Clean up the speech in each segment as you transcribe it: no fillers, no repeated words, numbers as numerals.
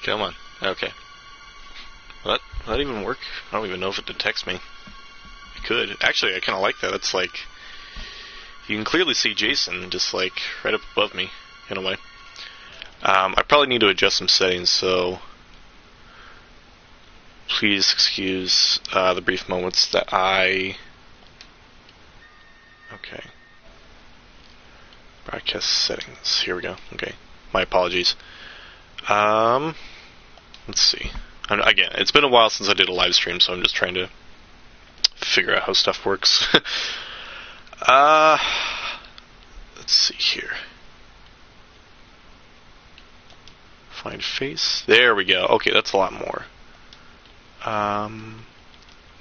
Come on. Okay. Will that even work? I don't even know if it detects me. It could. Actually, I kind of like that. It's like, you can clearly see Jason just like right up above me, in a way. I probably need to adjust some settings, so please excuse the brief moments that I... Okay. Broadcast settings. Here we go. Okay. My apologies. Let's see. Again, it's been a while since I did a live stream, so I'm just trying to figure out how stuff works. Let's see here. Find face. There we go. Okay, that's a lot more.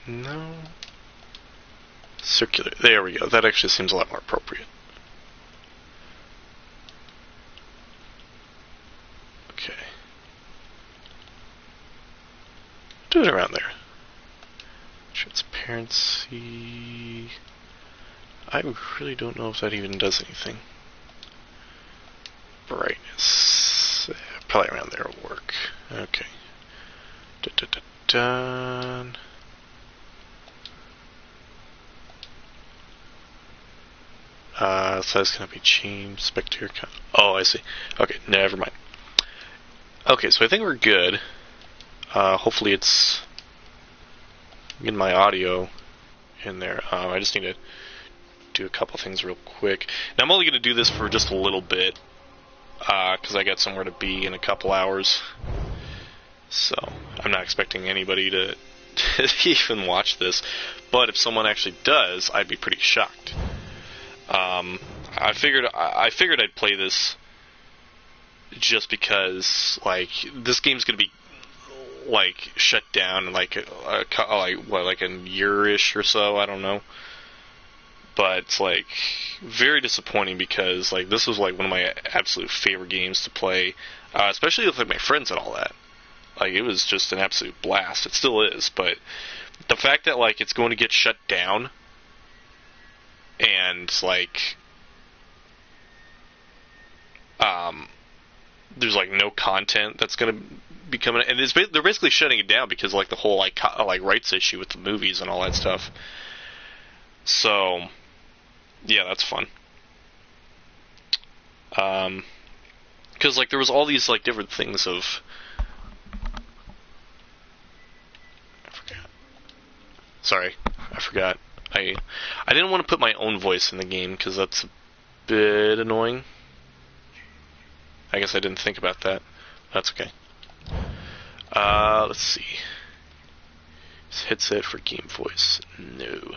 No. Circular. There we go. That actually seems a lot more appropriate. Okay. Do it around there. Transparency. I really don't know if that even does anything. Brightness. Probably around there will work. Okay. Done. Size cannot be changed. Spectator count. Oh, I see. Okay, never mind. Okay, so I think we're good. Hopefully it's getting my audio in there. I just need to do a couple things real quick. Now I'm only going to do this for just a little bit, because I got somewhere to be in a couple hours. So I'm not expecting anybody to even watch this. But if someone actually does, I'd be pretty shocked. I figured I'd play this just because, like, this game's gonna be like shut down in like a year-ish or so. I don't know, but it's like very disappointing because like this was like one of my absolute favorite games to play, especially with like my friends and all that. Like it was just an absolute blast. It still is, but the fact that like it's going to get shut down and like there's like no content that's going to be coming, and they're basically shutting it down because like the whole like rights issue with the movies and all that stuff. So yeah, that's fun. Because like there was all these like different things of I forgot. I didn't want to put my own voice in the game because that's a bit annoying. I guess I didn't think about that. That's okay. Let's see. Headset for game voice. No.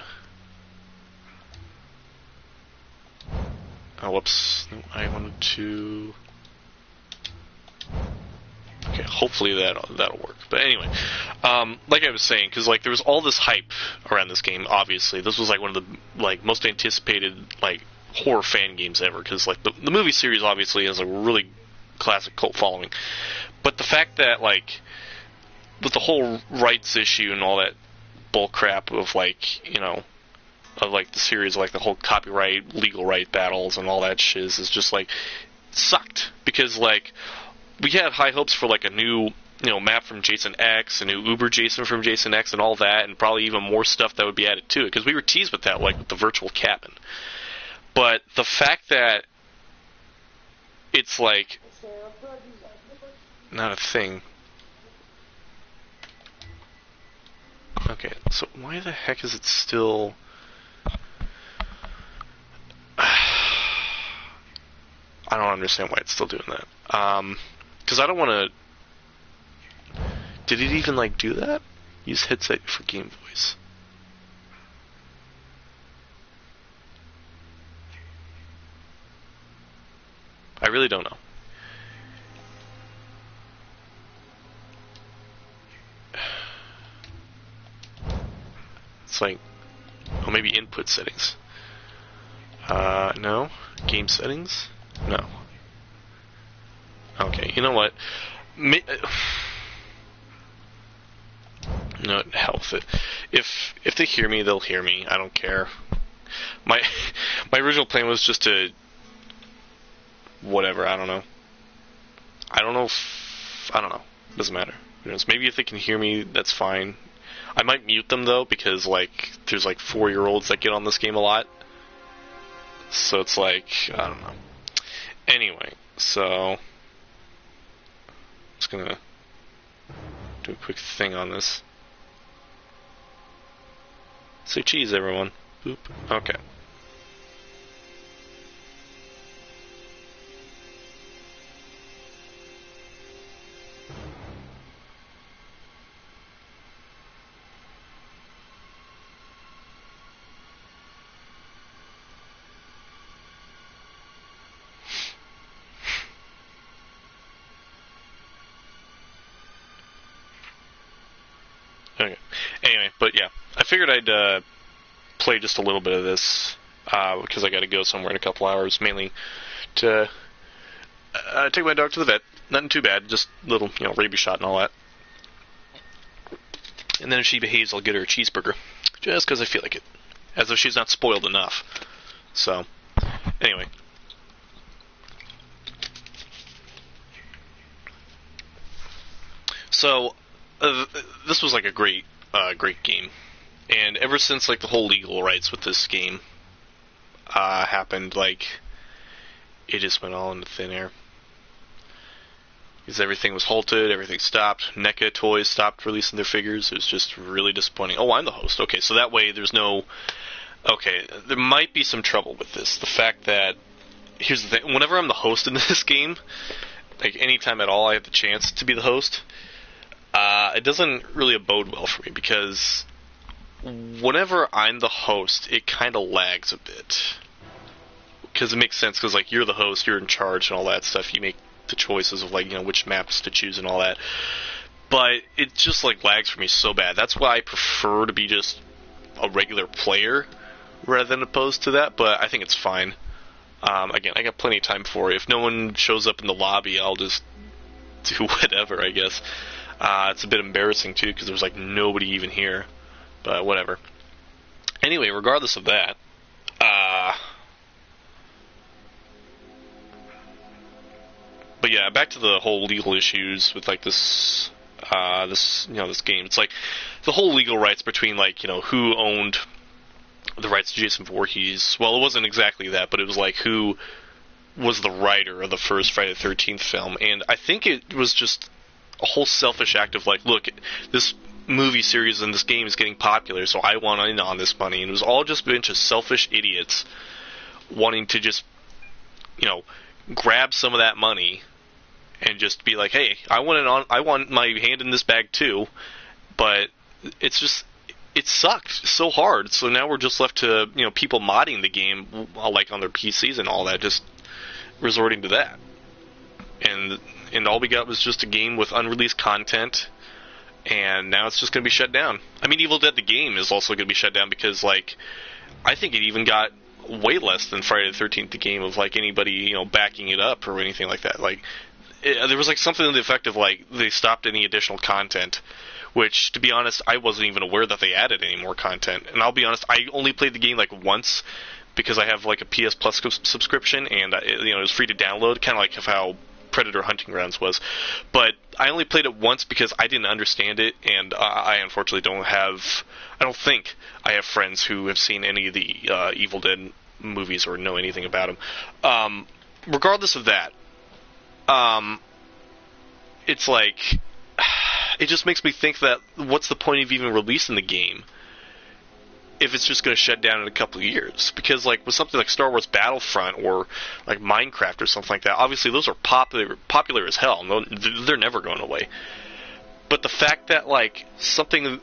Oh, whoops. I wanted to... Okay, hopefully that'll work. But anyway, like I was saying, because like there was all this hype around this game. Obviously, this was like one of the like most anticipated like horror fan games ever. Because like the movie series obviously has a really classic cult following. But the fact that like with the whole rights issue and all that bull crap of like of like the series, like the whole copyright, legal right battles and all that shiz is just like sucked because like. We had high hopes for like a new, map from Jason X, a new Uber Jason from Jason X, and all that, and probably even more stuff that would be added to it, because we were teased with that, like with the virtual cabin. But the fact that it's like not a thing. Okay, so why the heck is it still? I don't understand why it's still doing that. Because I don't want to... Did it even, like, do that? Use headset for game voice. I really don't know. It's like... Oh, maybe input settings. No. Game settings? No. Okay, you know what? No, health. If they hear me, they'll hear me. I don't care. My original plan was just to whatever. I don't know. I don't know. Doesn't matter. Who knows? Maybe if they can hear me, that's fine. I might mute them though, because like there's like 4-year-olds that get on this game a lot. So it's like, I don't know. Anyway, so just gonna do a quick thing on this. Say cheese, everyone. Boop. Okay. Okay. Anyway, but yeah, I figured I'd play just a little bit of this because I got to go somewhere in a couple hours, mainly to take my dog to the vet. Nothing too bad, just a little, rabies shot and all that. And then if she behaves, I'll get her a cheeseburger, just because I feel like it, as if she's not spoiled enough. So, anyway. So, this was like a great game, and ever since like the whole legal rights with this game happened, like it just went all into thin air. Because everything was halted, everything stopped. NECA Toys stopped releasing their figures. It was just really disappointing. Oh, I'm the host. Okay, so that way there's no. Okay, there might be some trouble with this. The fact that here's the thing: whenever I'm the host in this game, like anytime at all, I have the chance to be the host. It doesn't really bode well for me because whenever I'm the host, it kind of lags a bit. Because it makes sense, because like you're the host, you're in charge and all that stuff. You make the choices of like which maps to choose and all that. But it just like lags for me so bad. That's why I prefer to be just a regular player rather than opposed to that. But I think it's fine. Again, I got plenty of time for it. If no one shows up in the lobby, I'll just do whatever, I guess. It's a bit embarrassing, too, because there's, like, nobody even here. But whatever. Anyway, regardless of that, but yeah, back to the whole legal issues with, like, this game. It's, like, the whole legal rights between, like, who owned the rights to Jason Voorhees. Well, it wasn't exactly that, but it was, like, who was the writer of the first Friday the 13th film. And I think it was just a whole selfish act of like, look, this movie series and this game is getting popular, so I want in on this money. And it was all just a bunch of selfish idiots wanting to just, grab some of that money and just be like, hey, I want my hand in this bag too. But it's just, it sucked so hard. So now we're just left to, people modding the game, like on their PCs and all that, just resorting to that. And all we got was just a game with unreleased content, and now it's just going to be shut down. I mean, Evil Dead the game is also going to be shut down because, like, I think it even got way less than Friday the 13th the game of, like, anybody, backing it up or anything like that. Like, there was, like, something to the effect of, like, they stopped any additional content, which, to be honest, I wasn't even aware that they added any more content. And I'll be honest, I only played the game, like, once because I have, like, a PS Plus subscription, and, it was free to download, kind of like how Predator Hunting Grounds was. But I only played it once because I didn't understand it, and I unfortunately I don't think I have friends who have seen any of the Evil Dead movies or know anything about them. Regardless of that, it's like, it just makes me think that what's the point of even releasing the game if it's just going to shut down in a couple of years? Because, like, with something like Star Wars Battlefront or, like, Minecraft or something like that, obviously those are popular as hell. No, they're never going away. But the fact that, like, something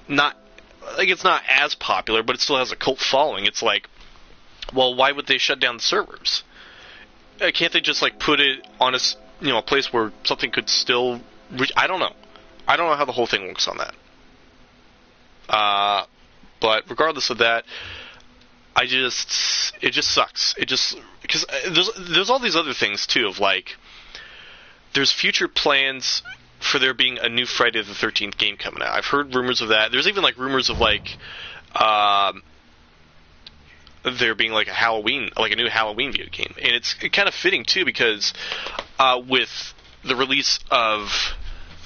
it's not as popular, but it still has a cult following, it's like, well, why would they shut down the servers? Can't they just, like, put it on a place where something could still reach? I don't know. I don't know how the whole thing works on that. But regardless of that, it just sucks. Because there's all these other things too of like, there's future plans for there being a new Friday the 13th game coming out. I've heard rumors of that. There's even like rumors of like, there being like a new Halloween video game, and it's kind of fitting too because with the release of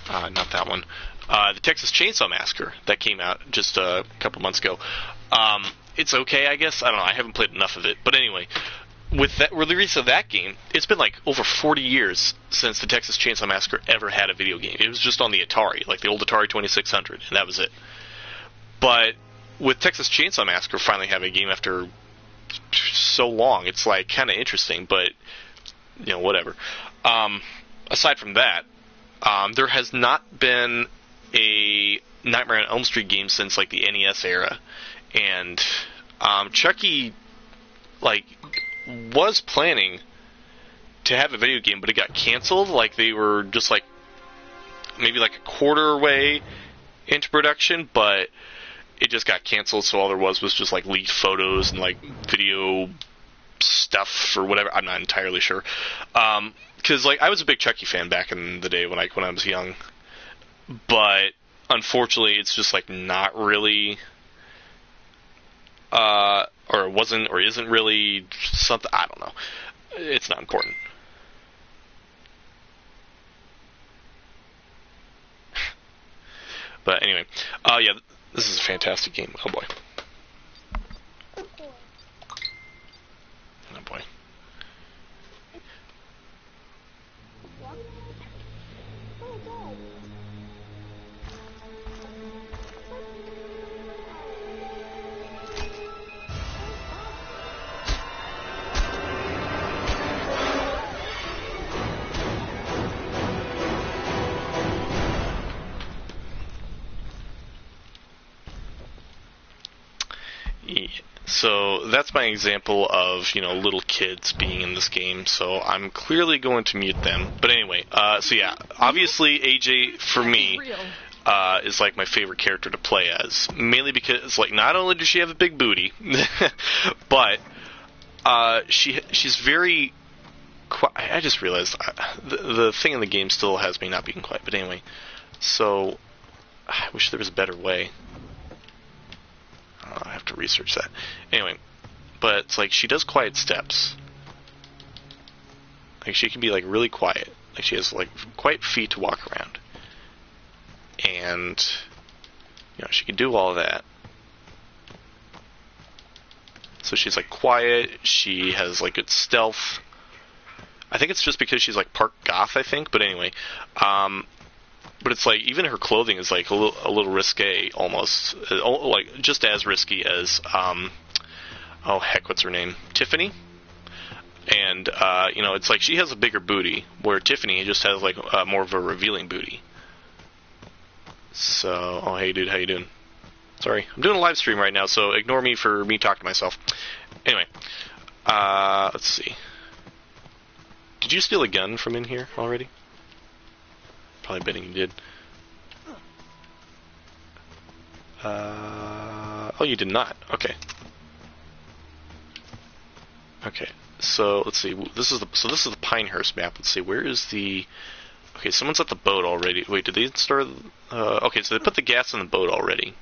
not that one. The Texas Chainsaw Massacre that came out just a couple months ago. It's okay, I guess. I don't know. I haven't played enough of it, but anyway, with the release of that game, it's been like over 40 years since the Texas Chainsaw Massacre ever had a video game. It was just on the Atari, like the old Atari 2600, and that was it. But with Texas Chainsaw Massacre finally having a game after so long, it's like kind of interesting, but whatever. Aside from that, there has not been a Nightmare on Elm Street game since like the NES era, and Chucky was planning to have a video game, but it got canceled. Like they were just like maybe like a quarter way into production, but it just got canceled. So all there was just like leaked photos and like video stuff or whatever. I'm not entirely sure. Because like I was a big Chucky fan back in the day when I was young, but unfortunately it's just like not really. Or it wasn't, or isn't really something, I don't know. It's not important. But anyway, yeah, this is a fantastic game. Oh boy. Oh boy. So that's my example of, little kids being in this game, so I'm clearly going to mute them. But anyway, so yeah, obviously AJ, for me, is like my favorite character to play as. Mainly because, like, not only does she have a big booty, but she's very quiet. I just realized the thing in the game still has me not being quiet. But anyway, so I wish there was a better way. I have to research that. Anyway, but it's like she does quiet steps. Like she can be like really quiet. Like she has like quiet feet to walk around. And she can do all that. So she's like quiet, she has like good stealth. I think it's just because she's like part goth, I think, but anyway. But it's like even her clothing is like a little risque almost, like just as risky as oh heck, what's her name? Tiffany. And it's like she has a bigger booty, where Tiffany just has like more of a revealing booty. So, oh hey dude, how you doing? Sorry, I'm doing a live stream right now, so ignore me for me talking to myself. Anyway, let's see. Did you steal a gun from in here already? Probably betting you did. Oh, you did not. Okay. Okay. So let's see. This is the Pinehurst map. Let's see. Where is the? Okay, someone's at the boat already. Wait, did they start? Okay, so they put the gas in the boat already.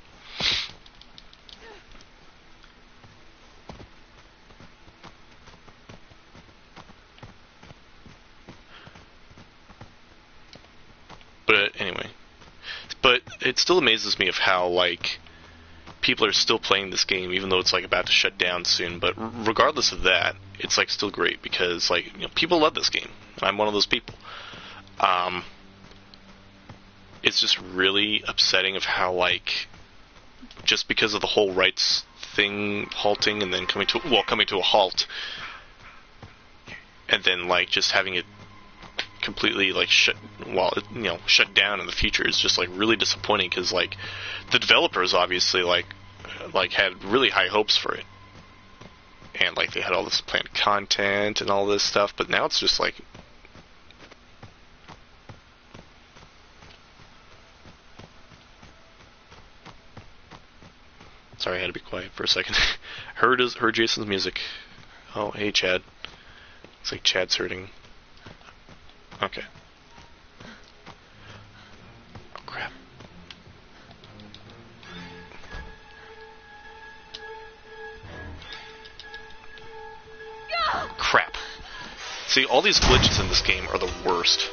But anyway, but it still amazes me of how like people are still playing this game even though it's like about to shut down soon. But regardless of that, it's like still great because like people love this game, and I'm one of those people. It's just really upsetting of how like just because of the whole rights thing halting and then coming to a halt, and then like just having it completely like shut down in the future is just like really disappointing because like the developers obviously like had really high hopes for it, and like they had all this planned content and all this stuff, but now it's just like sorry, I had to be quiet for a second. heard Jason's music. Oh hey Chad, it's like Chad's hurting. Okay. Oh, crap. Crap. See, all these glitches in this game are the worst.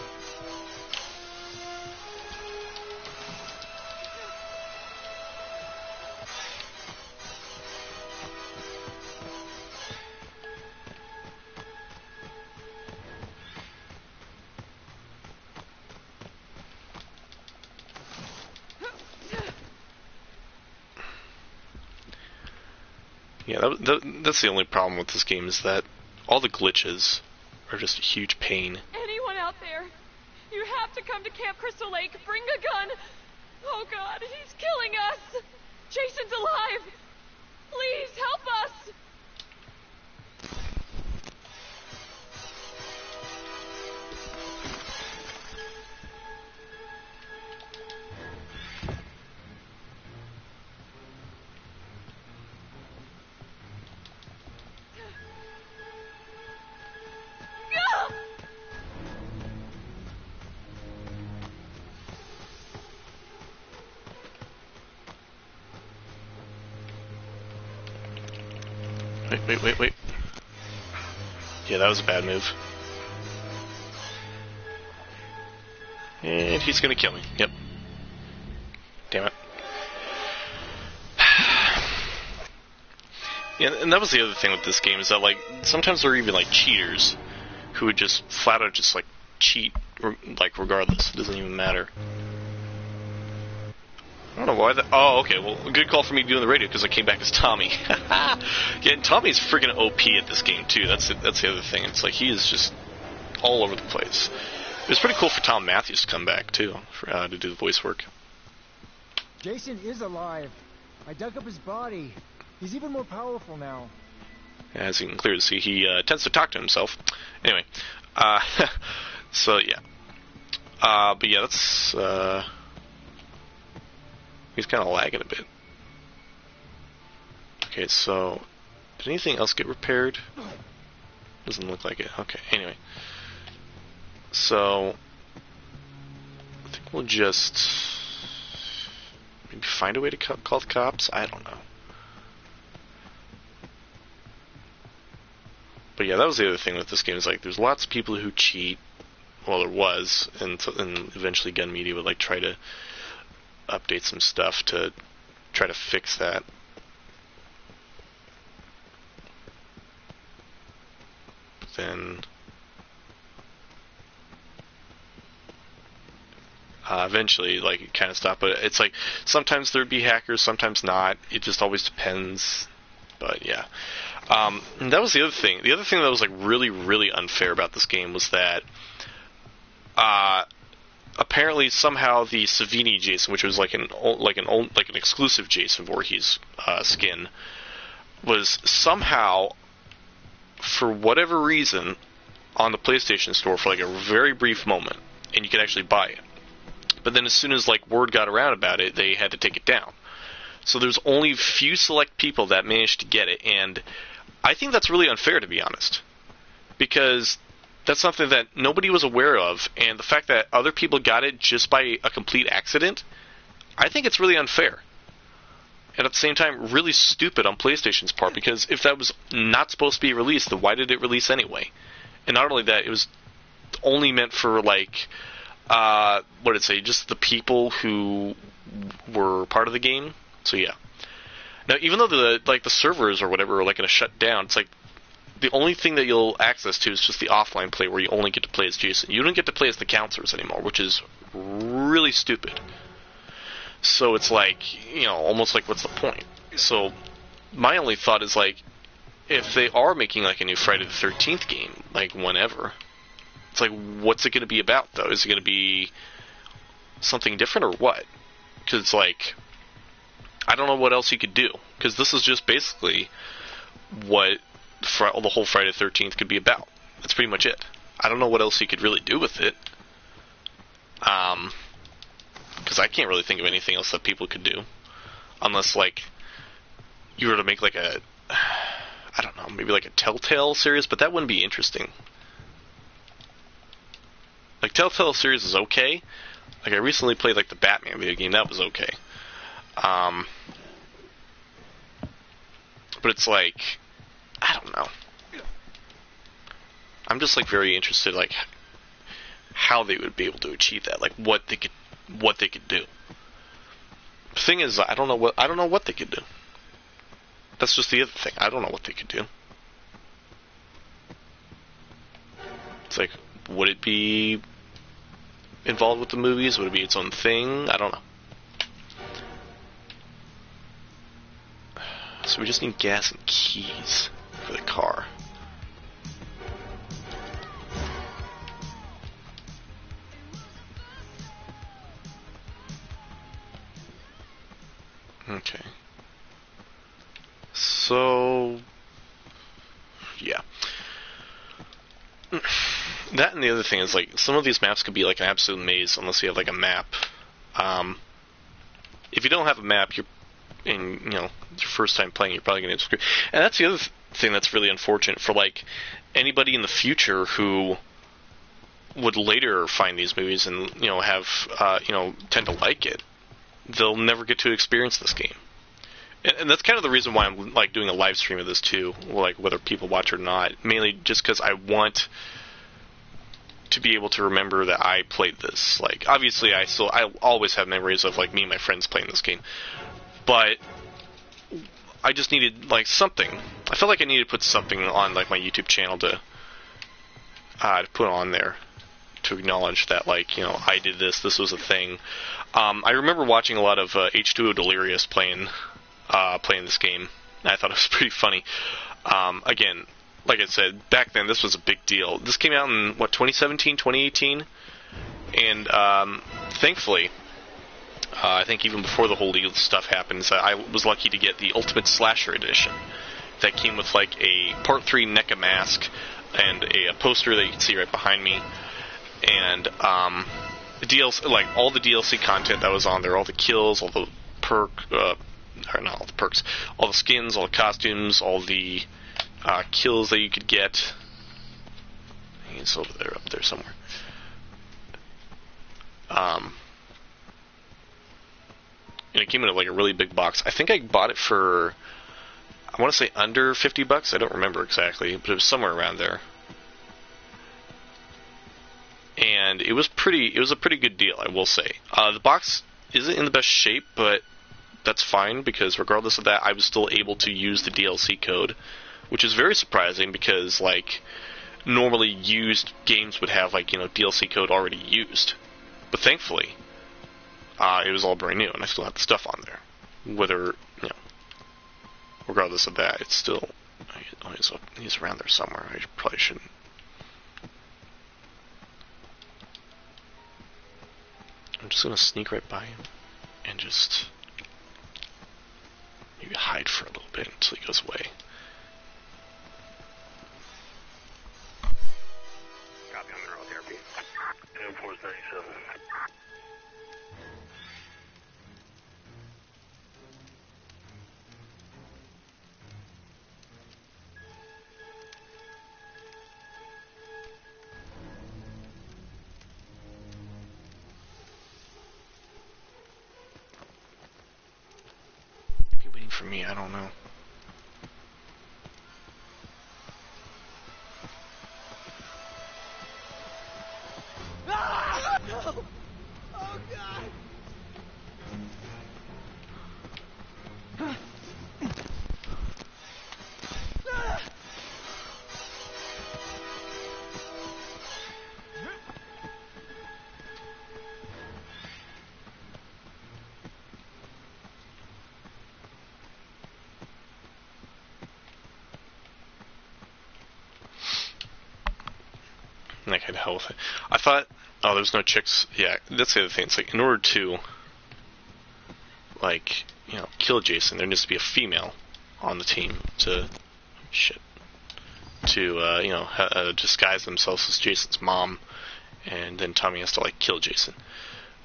Yeah, that's the only problem with this game, is that all the glitches are just a huge pain. Anyone out there? You have to come to Camp Crystal Lake. Bring a gun. Oh God, he's killing us. Jason's alive. Please help us. Wait. Yeah, that was a bad move. And he's gonna kill me. Yep. Damn it. Yeah, and that was the other thing with this game, is that, like, sometimes there are even, like, cheaters who would just flat out just, like, cheat, like, regardless. It doesn't even matter. I don't know why that. Oh, okay. Well, good call for me doing the radio, because I came back as Tommy. Yeah, and Tommy's freaking OP at this game too. That's the other thing. It's like he is just all over the place. It was pretty cool for Tom Matthews to come back too, to do the voice work. Jason is alive. I dug up his body. He's even more powerful now. As you can clearly see, he tends to talk to himself. Anyway, so yeah. But yeah, that's. He's kind of lagging a bit. Okay, so did anything else get repaired? Doesn't look like it. Okay, anyway. So I think we'll just maybe find a way to call the cops. I don't know. But yeah, that was the other thing with this game, is like there's lots of people who cheat. Well, there was, and eventually Gun Media would like try to update some stuff to try to fix that. But then eventually, like, it kind of stopped. But it's like sometimes there'd be hackers, sometimes not. It just always depends. But yeah, and that was the other thing. The other thing that was like really, really unfair about this game was that apparently somehow the Savini Jason, which was like an exclusive Jason Voorhees skin, was somehow, for whatever reason, on the PlayStation Store for like a very brief moment, and you could actually buy it. But then as soon as like word got around about it, they had to take it down. So there's only few select people that managed to get it, and I think that's really unfair, to be honest, because that's something that nobody was aware of, and the fact that other people got it just by a complete accident, I think it's really unfair. And at the same time, really stupid on PlayStation's part, because if that was not supposed to be released, then why did it release anyway? And not only that, it was only meant for, like, what did it say, just the people who were part of the game? So yeah. Now, even though the servers or whatever are like going to shut down, it's like the only thing that you'll access to is just the offline play, where you only get to play as Jason. You don't get to play as the counselors anymore, which is really stupid. So it's like, almost like, what's the point? So my only thought is, like, if they are making like a new Friday the 13th game, like whenever, it's like, what's it going to be about though? Is it going to be something different or what? Because it's like, I don't know what else you could do, because this is just basically what the whole Friday the 13th could be about. That's pretty much it. I don't know what else you could really do with it. Because I can't really think of anything else that people could do. Unless, like, you were to make, like, I don't know, maybe like a Telltale series, but that wouldn't be interesting. Like, Telltale series is okay. Like, I recently played, like, the Batman video game. That was okay. But it's like, I don't know. I'm just like very interested, like, how they would be able to achieve that, like what they could do. The thing is, I don't know what they could do. That's just the other thing. I don't know what they could do. It's like, would it be involved with the movies? Would it be its own thing? I don't know. So we just need gas and keys for the car. Okay. So, yeah. That and the other thing is, like, some of these maps could be like an absolute maze unless you have like a map. If you don't have a map, you're your first time playing, you're probably going to get screwed. And that's the other thing that's really unfortunate for like anybody in the future who would later find these movies and have tend to like it. They'll never get to experience this game. And that's kind of the reason why I'm like doing a live stream of this too, like whether people watch it or not. Mainly just because I want to be able to remember that I played this. Like, obviously, I always have memories of like me and my friends playing this game, but I just needed like something. I felt like I needed to put something on like my YouTube channel to put on there to acknowledge that like I did this. This was a thing. I remember watching a lot of H2O Delirious playing this game. And I thought it was pretty funny. Again, like I said, back then this was a big deal. This came out in, 2017, 2018? And thankfully, I think even before the whole legal stuff happened, I was lucky to get the Ultimate Slasher Edition. That came with like a Part 3 NECA mask and a poster that you can see right behind me. And the DLC, like all the DLC content that was on there, all the kills, all the not all the perks, all the skins, all the costumes, all the kills that you could get. It's over there, up there somewhere. And it came in like a really big box. I think I bought it for, I want to say under $50. I don't remember exactly, but it was somewhere around there. And it was a pretty good deal, I will say. The box isn't in the best shape, but that's fine because regardless of that, I was still able to use the DLC code, which is very surprising because like normally used games would have like DLC code already used, but thankfully it was all brand new and I still had the stuff on there. Whether regardless of that, it's still he's around there somewhere. I probably shouldn't. I'm just gonna sneak right by him and just maybe hide for a little bit until he goes away. Copy on the road therapy. 437. For me, I don't know. Ah! No! Oh God! And I could hell with it. I thought, oh, there's no chicks. Yeah, that's the other thing. It's like, in order to, like, kill Jason, there needs to be a female on the team to, disguise themselves as Jason's mom, and then Tommy has to, like, kill Jason.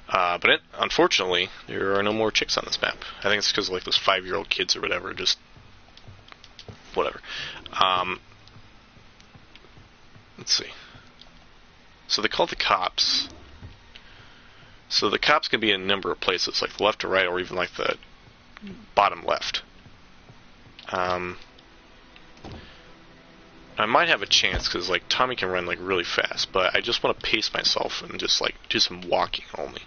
But unfortunately, there are no more chicks on this map. I think it's because of, like, those 5-year-old kids or whatever, just, whatever. Let's see. So they call the cops. So the cops can be in a number of places, like the left to right, or even like the bottom left. I might have a chance because like Tommy can run like really fast, but I just want to pace myself and just like do some walking only.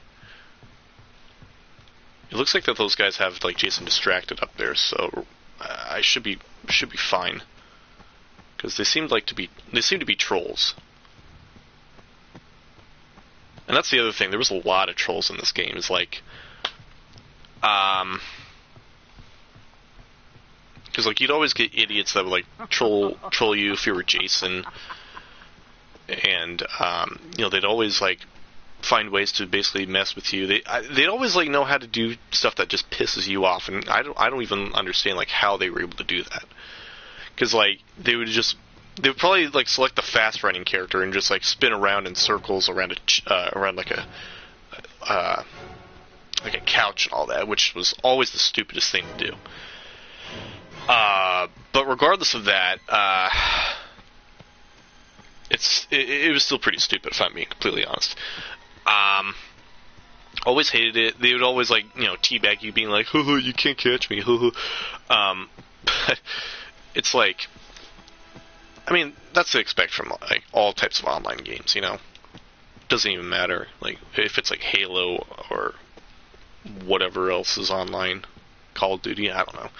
It looks like that those guys have like Jason distracted up there, so I should be fine because they seem to be trolls. And that's the other thing. There was a lot of trolls in this game. It's like, Because like you'd always get idiots that would like troll you if you were Jason, and you know, they'd always like find ways to basically mess with you. They'd always like know how to do stuff that just pisses you off, and I don't even understand like how they were able to do that. Because like they would probably like select the fast running character and just like spin around in circles around around like a couch and all that, which was always the stupidest thing to do. But regardless of that, it was still pretty stupid, if I'm being completely honest. Always hated it. They would always like, you know, teabag you, being like, "Hoo, you can't catch me." Hoo. But it's like, I mean, that's to expect from like all types of online games, you know. Doesn't even matter like if it's like Halo or whatever else is online, Call of Duty. I don't know.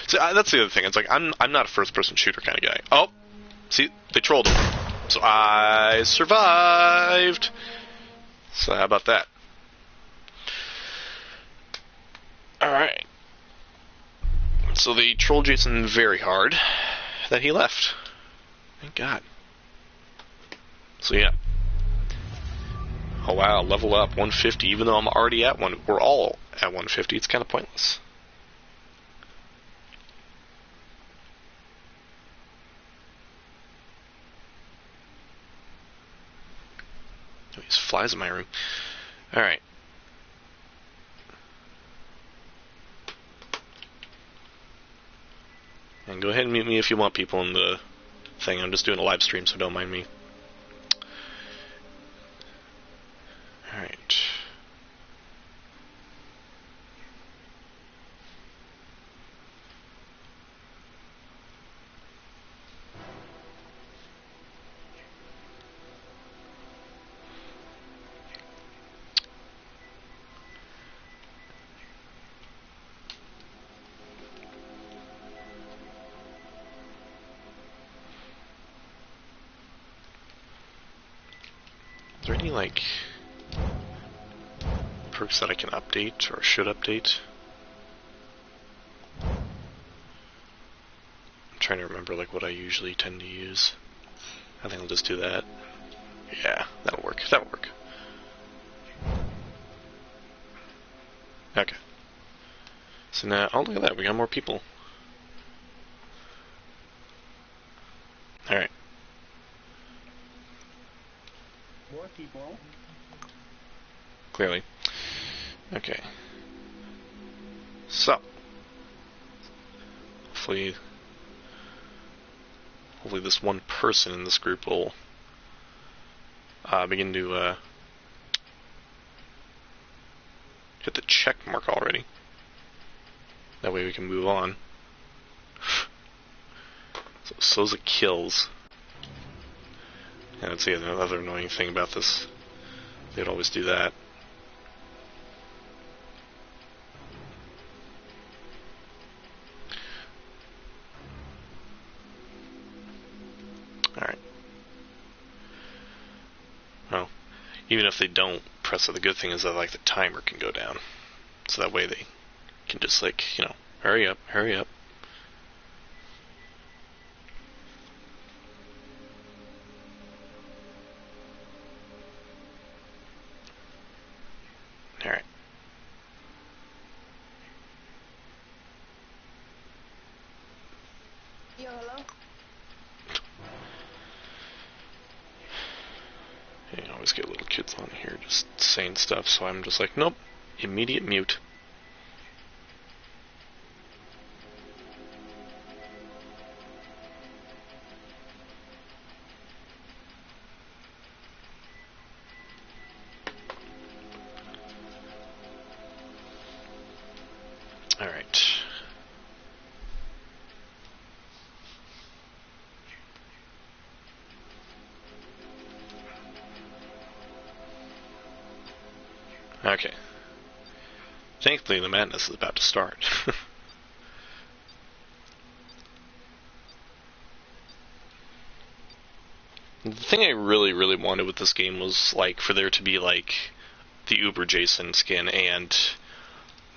So that's the other thing. It's like I'm not a first-person shooter kind of guy. Oh, see, they trolled him, so I survived. So how about that? All right. So they trolled Jason very hard that he left. Thank God. So yeah. Oh wow, level up 150. Even though I'm already at one, we're all at 150. It's kind of pointless. Oh, there's flies in my room. All right. And go ahead and mute me if you want people in the thing. I'm just doing a live stream, so don't mind me. Alright. Is there any, like, perks that I can update or should update? I'm trying to remember, like, what I usually tend to use. I think I'll just do that. Yeah, that'll work. That'll work. Okay. So now, oh, look at that. We got more people. Alright. More people. Clearly. Okay. So. Hopefully this one person in this group will begin to hit the check mark already. That way we can move on. So Sosa kills. And that's the other annoying thing about this. They'd always do that. Alright. Well, even if they don't press it, the good thing is that like the timer can go down. So that way they can just like, you know, hurry up, hurry up. Alright. Yo, hello? You always get little kids on here just saying stuff, so I'm just like, nope, immediate mute. Alright. Okay. Thankfully, the madness is about to start. The thing I really, really wanted with this game was, like, for there to be, like, the Uber Jason skin and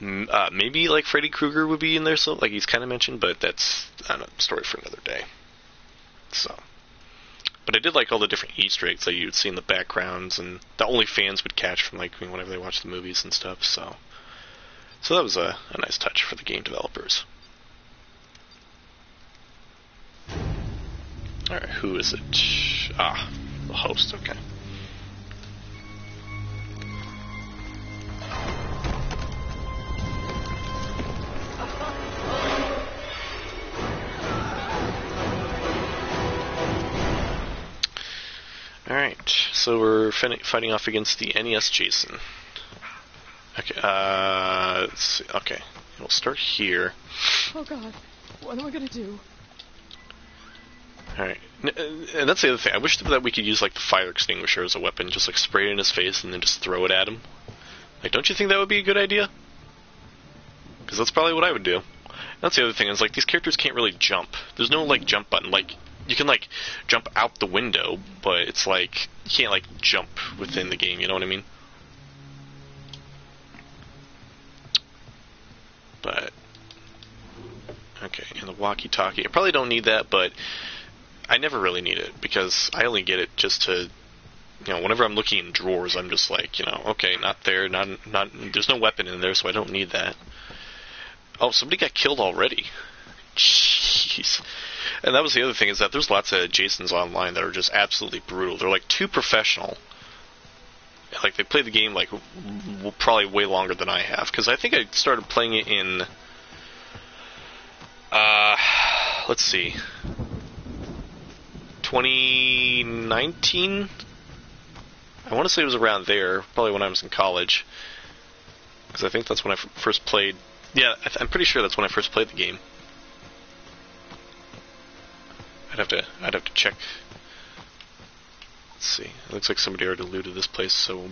Maybe like Freddy Krueger would be in there, so like he's kind of mentioned, but that's I don't know, story for another day. So, but I did like all the different Easter eggs that you would see in the backgrounds, and that only fans would catch from like whenever they watch the movies and stuff. So that was a nice touch for the game developers. All right, who is it? The host. Okay. Alright, so we're fighting off against the NES Jason. Okay, let's see. Okay, we'll start here. Oh god, what am I gonna do? Alright, and that's the other thing. I wish that we could use like the fire extinguisher as a weapon, just like spray it in his face and then just throw it at him. Like, don't you think that would be a good idea? Because that's probably what I would do. And that's the other thing, is like these characters can't really jump. There's no like jump button. Like, you can like jump out the window, but it's like you can't like jump within the game, you know what I mean? But okay, and the walkie-talkie. I probably don't need that, but I never really need it because I only get it just to, you know, whenever I'm looking in drawers, I'm just like, you know, okay, not there, not there's no weapon in there, so I don't need that. Oh, somebody got killed already. Jeez. And that was the other thing, is that there's lots of Jasons online that are just absolutely brutal. They're like too professional. Like, they play the game like probably way longer than I have, because I think I started playing it in let's see, 2019. I want to say it was around there, probably when I was in college, because I think that's when I first played. Yeah, I'm pretty sure that's when I first played the game. I'd have to check. Let's see. It looks like somebody already looted this place, so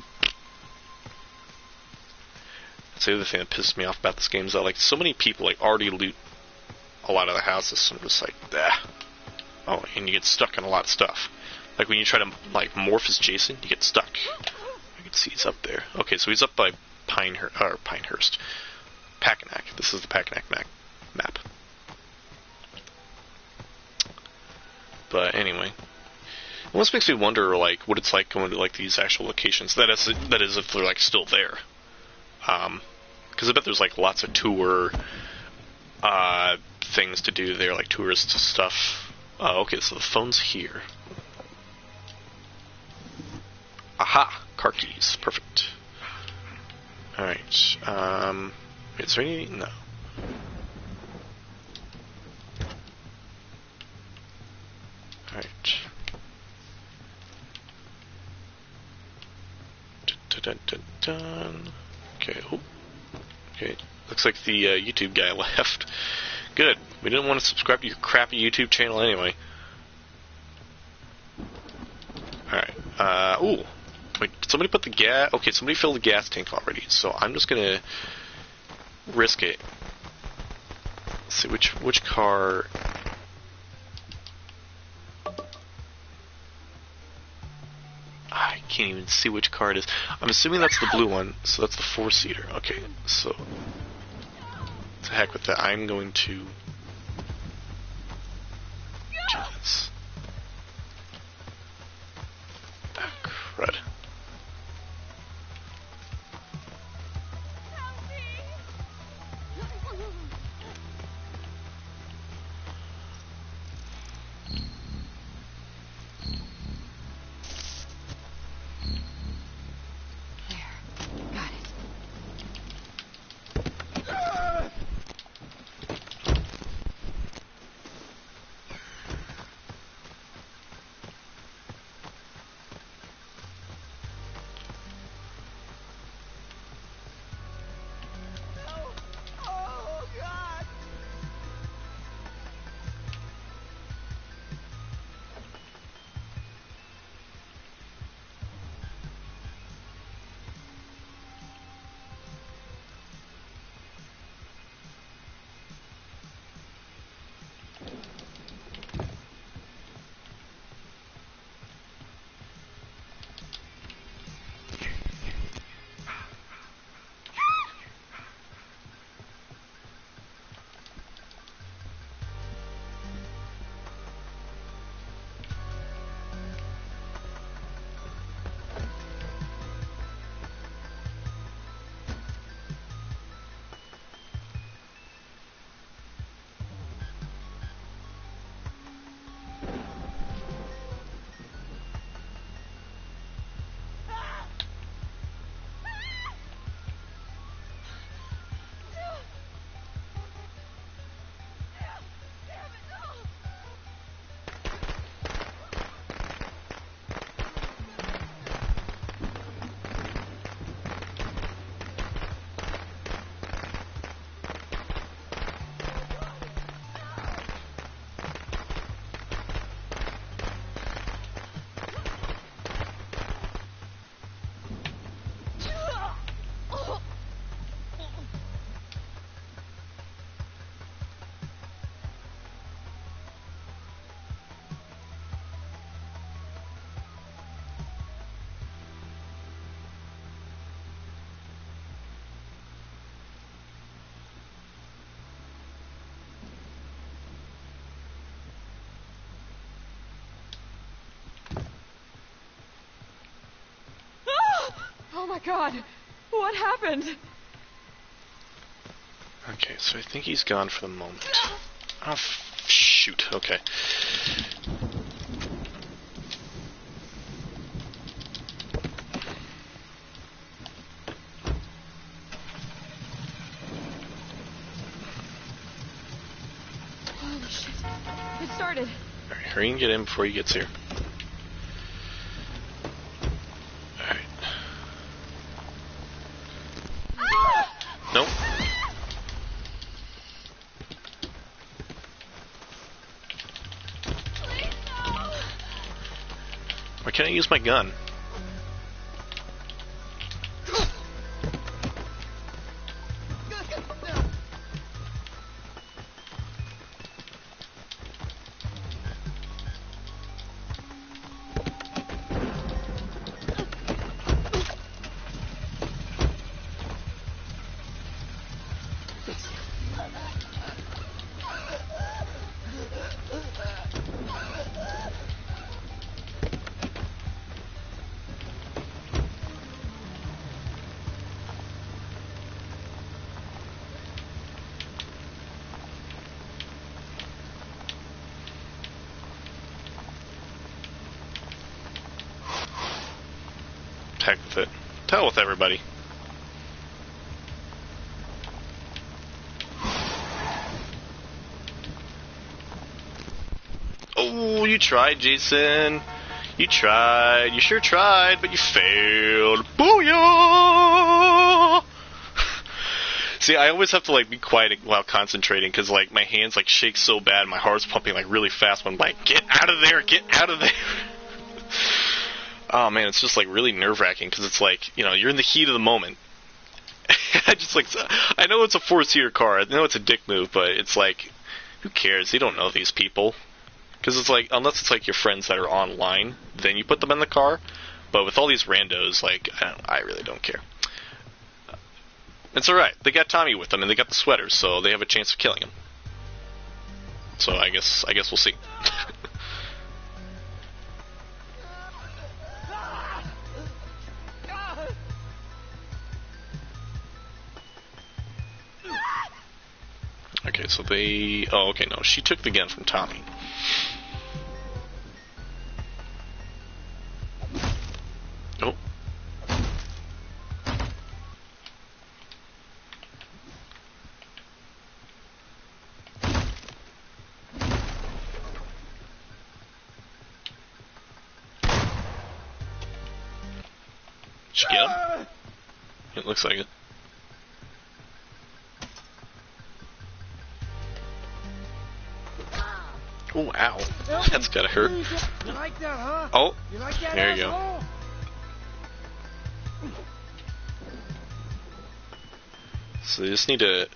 that's the other thing that pisses me off about this game, is that like so many people like already loot a lot of the houses, so I'm just like, oh, and you get stuck in a lot of stuff. Like when you try to like morph as Jason, you get stuck. I can see he's up there. Okay, so he's up by Pinehurst. Packanack. This is the Packanack map. But anyway, it almost makes me wonder like what it's like going to like these actual locations. That is if they're like still there. Because I bet there's like lots of tour things to do there, like tourist stuff. Okay, so the phone's here. Aha! Car keys. Perfect. Alright. Is there any? No. Alright. Dun. Okay. Oh. Okay. Looks like the YouTube guy left. Good. We didn't want to subscribe to your crappy YouTube channel anyway. Alright. Ooh. Wait, did somebody put the gas? Okay, somebody filled the gas tank already, so I'm just gonna risk it. Let's see, which car... I can't even see which car it is. I'm assuming that's the blue one, so that's the 4-seater. Okay, so... to heck with that. I'm going to... do this. Ah, crud. my god! What happened? Okay, so I think he's gone for the moment. Oh, shoot. Okay. Holy shit. It started. Alright, hurry and get in before he gets here. Alright. Nope. Please, no! Why can't I use my gun? Heck with it. Tell with everybody. Oh, you tried, Jason. You tried. You sure tried, but you failed. Booyah! See, I always have to like be quiet while concentrating because like my hands like shake so bad, my heart's pumping like really fast. When I'm like, get out of there, get out of there. Oh man, it's just like really nerve-wracking because it's like, you know, you're in the heat of the moment. I just like, I know it's a four-seater car, I know it's a dick move, but it's like, who cares? You don't know these people. Because it's like, unless it's like your friends that are online, then you put them in the car. But with all these randos, like, I really don't care. It's alright. They got Tommy with them, and they got the sweaters, so they have a chance of killing him. So I guess we'll see. Okay, so they... Oh, okay, no. She took the gun from Tommy. Oh. Did she get him? It looks like it. Oh, ow. That's gotta hurt. You like that, huh? Oh, You like that, there you go. asshole? So they just need to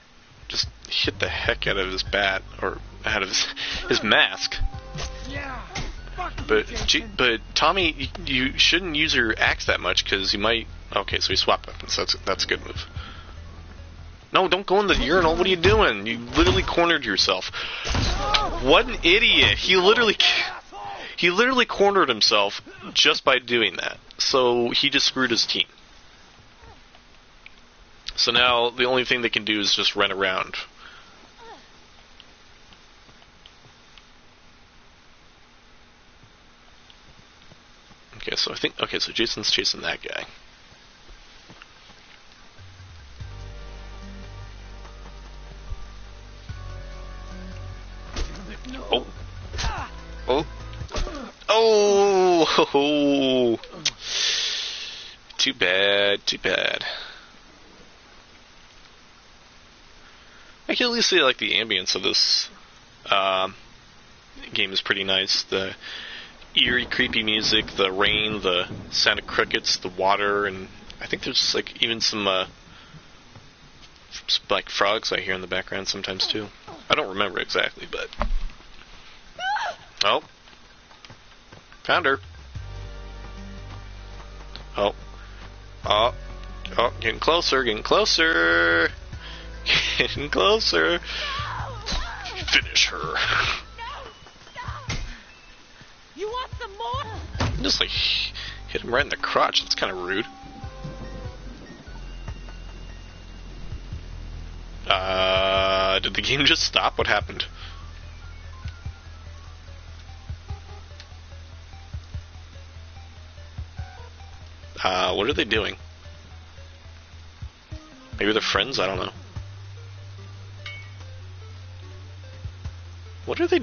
just hit the heck out of his bat, or out of his mask. Yeah. Fuck you, But Jason. but Tommy, you shouldn't use your axe that much because you might. Okay, so he swapped weapons. That's a good move. No, don't go in the urinal. What are you doing? You literally cornered yourself. What an idiot! He literally cornered himself just by doing that. So he just screwed his team. So now the only thing they can do is just run around. Okay, so so Jason's chasing that guy. Oh. Oh. Oh. Too bad. Too bad. I can at least say like the ambience of this game is pretty nice. The eerie, creepy music, the rain, the sound of crickets, the water, and I think there's like even some like frogs I hear in the background sometimes too. I don't remember exactly, but oh, found her. Oh, getting closer, getting closer. Getting closer. Finish her. No! Stop! You want some more? Just like hit him right in the crotch. That's kind of rude. Did the game just stop? What happened? What are they doing? Maybe they're friends? I don't know. What are they...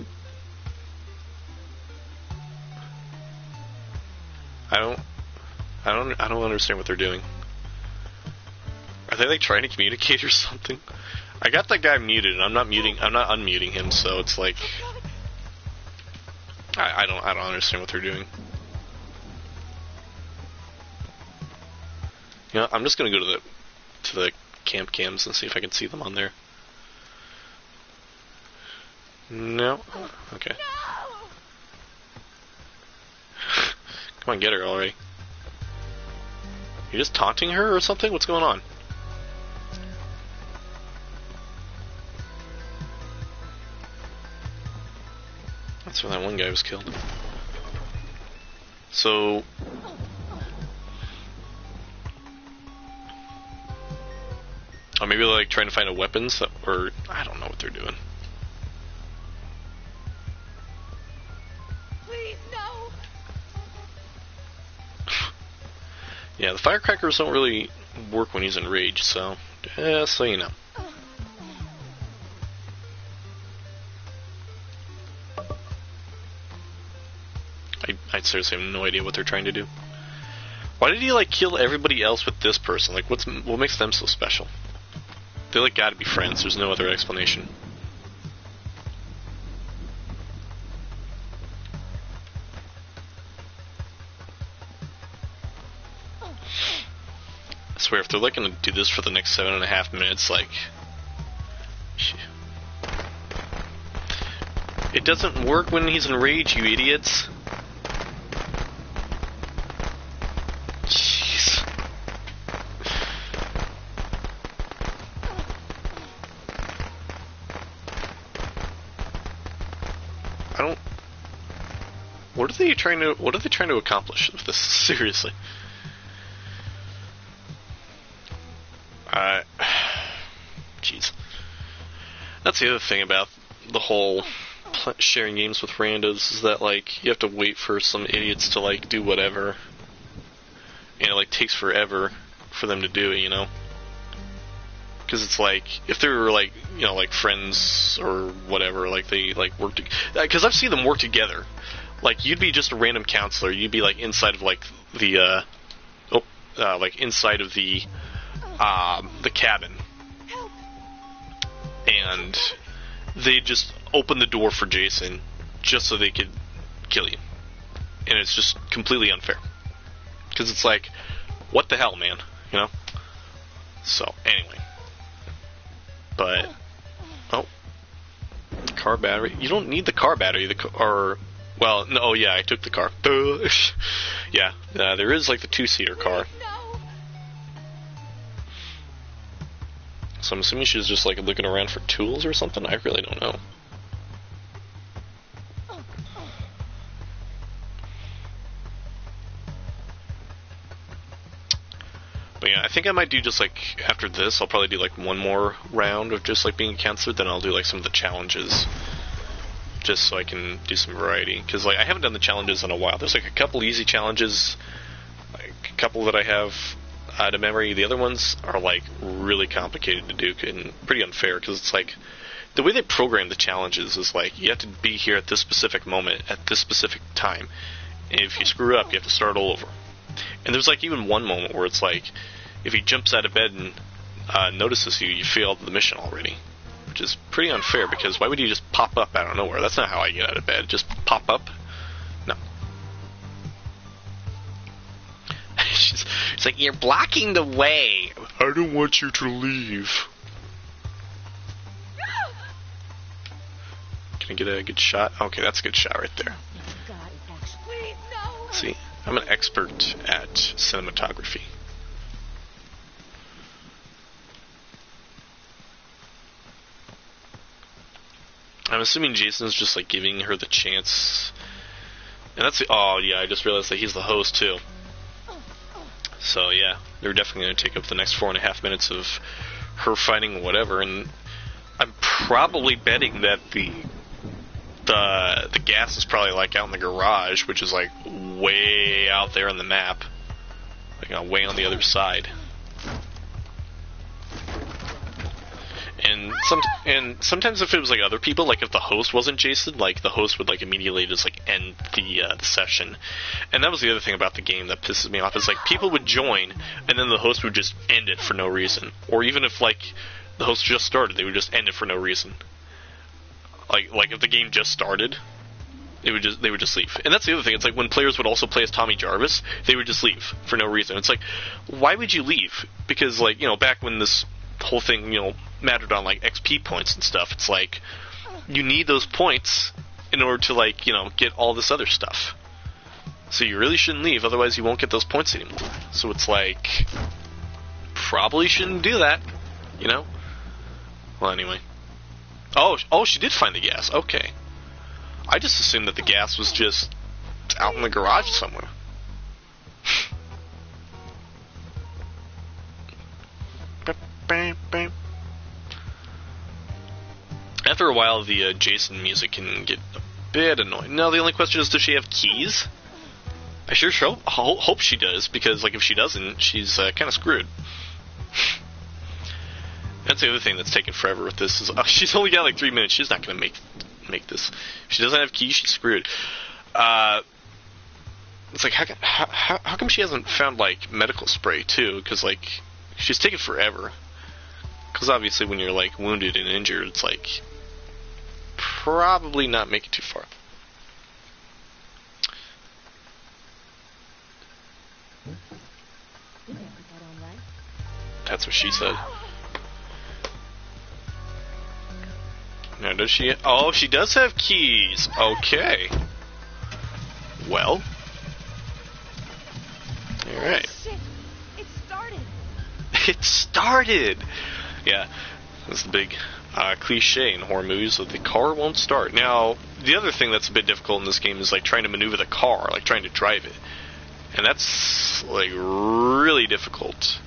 I don't understand what they're doing. Are they like trying to communicate or something? I got that guy muted and I'm not unmuting him, so it's like I don't understand what they're doing. You know, I'm just gonna go to the camp cams and see if I can see them on there. No? Okay. Come on, get her already. You're just taunting her or something? What's going on? That's where that one guy was killed. So... Oh, maybe they're like trying to find a weapons, or I don't know what they're doing. Please, no. Yeah, the firecrackers don't really work when he's enraged, so so you know. I seriously have no idea what they're trying to do. Why did he like kill everybody else with this person? Like, what makes them so special? They like gotta be friends. There's no other explanation. I swear, if they're like gonna do this for the next 7.5 minutes, like, it doesn't work when he's enraged, you idiots. Jeez. I don't. What are they trying to accomplish with this? Seriously. Jeez. That's the other thing about the whole sharing games with randos, is that like you have to wait for some idiots to like do whatever, and it like takes forever for them to do it, you know? Because it's like, if they were like, you know, like friends or whatever, like they like work together. Because I've seen them work together. Like, you'd be just a random counselor, you'd be like inside of like the like inside of the cabin, and they just open the door for Jason just so they could kill you, and it's just completely unfair. Because it's like, what the hell, man, you know? So anyway, but car battery. You don't need the car battery. Well, no, yeah, I took the car. Yeah, there is like the 2-seater car. So I'm assuming she's just like looking around for tools or something. I really don't know. But yeah, I think I might do just like, after this, I'll probably do like one more round of just like being a counselor, then I'll do like some of the challenges, just so I can do some variety. Because like, I haven't done the challenges in a while. There's like a couple easy challenges, like a couple that I have to memory. The other ones are like really complicated to do and pretty unfair, because it's like, the way they program the challenges is like, you have to be here at this specific moment, at this specific time, and if you screw up, you have to start all over. And there's like even one moment where it's like, if he jumps out of bed and notices you failed the mission already, which is pretty unfair, because why would you just pop up out of nowhere? That's not how I get out of bed. Just pop up? No. It's like, you're blocking the way. I don't want you to leave. Can I get a good shot? Okay, that's a good shot right there. Please, no. See, I'm an expert at cinematography. I'm assuming Jason's just like giving her the chance. And that's oh yeah, I just realized that he's the host too. So yeah, they're definitely going to take up the next 4.5 minutes of her fighting whatever, and I'm probably betting that the gas is probably like out in the garage, which is like way out there on the map, like way on the other side. And sometimes if it was like other people, like if the host wasn't Jason, like the host would like immediately just like end the session. And that was the other thing about the game that pisses me off, is like people would join and then the host would just end it for no reason. Or even if like the host just started, they would just end it for no reason. Like if the game just started, they would just leave. And that's the other thing. It's like when players would also play as Tommy Jarvis, they would just leave for no reason. It's like, why would you leave? Because like, you know, back when this whole thing, you know, mattered on like XP points and stuff, it's like you need those points in order to like, you know, get all this other stuff. So you really shouldn't leave, otherwise you won't get those points anymore. So it's like, probably shouldn't do that, you know? Well, anyway. Oh, she did find the gas. Okay. I just assumed that the gas was just out in the garage somewhere. After a while, the Jason music can get a bit annoying. Now, the only question is, does she have keys? I sure hope she does, because like if she doesn't, she's kind of screwed. That's the other thing that's taking forever with this, is she's only got like 3 minutes. She's not going to make this. If she doesn't have keys, she's screwed. It's like, how come she hasn't found like medical spray too? Because like she's taking forever. Because obviously when you're like wounded and injured, it's like probably not make it too far. That's what she said. Now, does she... Oh, she does have keys. Okay. Well. Alright. Shit! It started! It started! Yeah. That's the big cliche in horror movies, that the car won't start. Now, the other thing that's a bit difficult in this game is like trying to maneuver the car, like trying to drive it. And that's like really difficult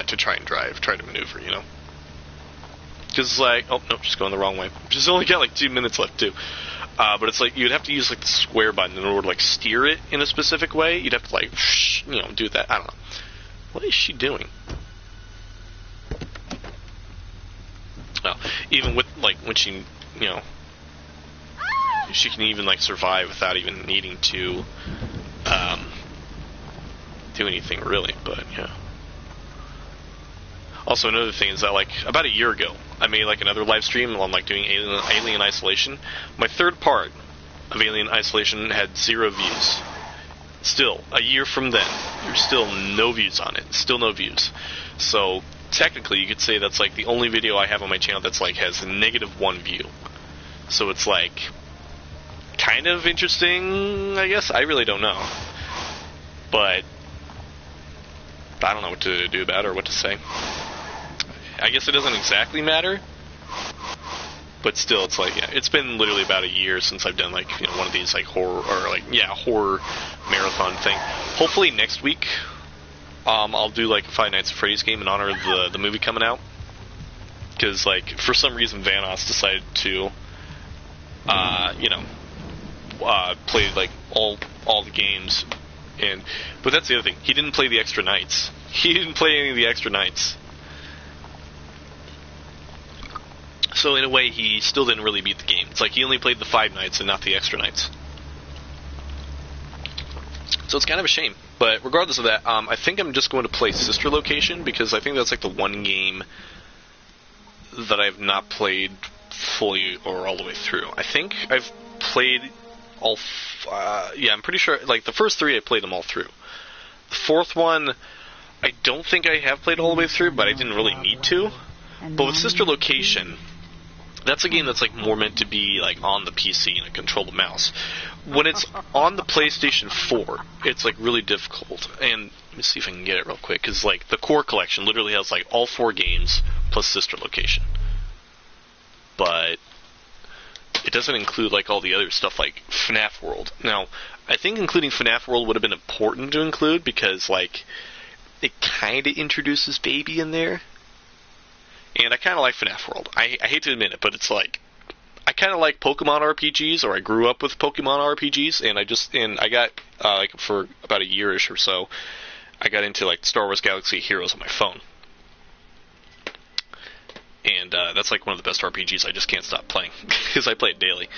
to try to maneuver, you know? Because it's like, oh, nope, just going the wrong way. She's only got like 2 minutes left, too. But it's like, you'd have to use like the square button in order to like steer it in a specific way. You'd have to like, you know, do that. I don't know. What is she doing? Well, even with like, when she, you know, she can even like survive without even needing to do anything really, but yeah. Also, another thing is that, like, about a year ago, I made, like, another live stream on, like, doing Alien Isolation. My third part of Alien Isolation had 0 views. Still, a year from then, there's still no views on it. Still no views. So, technically, you could say that's, like, the only video I have on my channel that's, like, has a -1 view. So it's, like, kind of interesting, I guess. I really don't know. But I don't know what to do about it or what to say. I guess it doesn't exactly matter, but still, it's like, yeah, it's been literally about a year since I've done like, you know, one of these like horror marathon thing. Hopefully next week, I'll do like a Five Nights at Freddy's game in honor of the movie coming out, because like for some reason Vanoss decided to, play like all the games, but that's the other thing. He didn't play the extra nights. He didn't play any of the extra nights. So in a way, he still didn't really beat the game. It's like he only played the 5 nights and not the extra nights. So it's kind of a shame. But regardless of that, I think I'm just going to play Sister Location, because I think that's like the one game that I've not played fully or all the way through. I think I've played all... I'm pretty sure... Like, the first 3, I played them all through. The 4th one, I don't think I have played all the way through, but I didn't really need to. But with Sister Location... That's a game that's like more meant to be like on the PC and a control the mouse. When it's on the PlayStation 4, it's like really difficult. And let me see if I can get it real quick, because like the core collection literally has like all 4 games plus Sister Location. But it doesn't include like all the other stuff like FNAF World. Now, I think including FNAF World would have been important to include, because like it kind of introduces Baby in there. And I kind of like FNAF World. I hate to admit it, but it's like, I kind of like Pokemon RPGs, or I grew up with Pokemon RPGs, and I got, like, for about a year-ish or so, I got into, like, Star Wars Galaxy Heroes on my phone. And that's, like, one of the best RPGs I just can't stop playing, because I play it daily.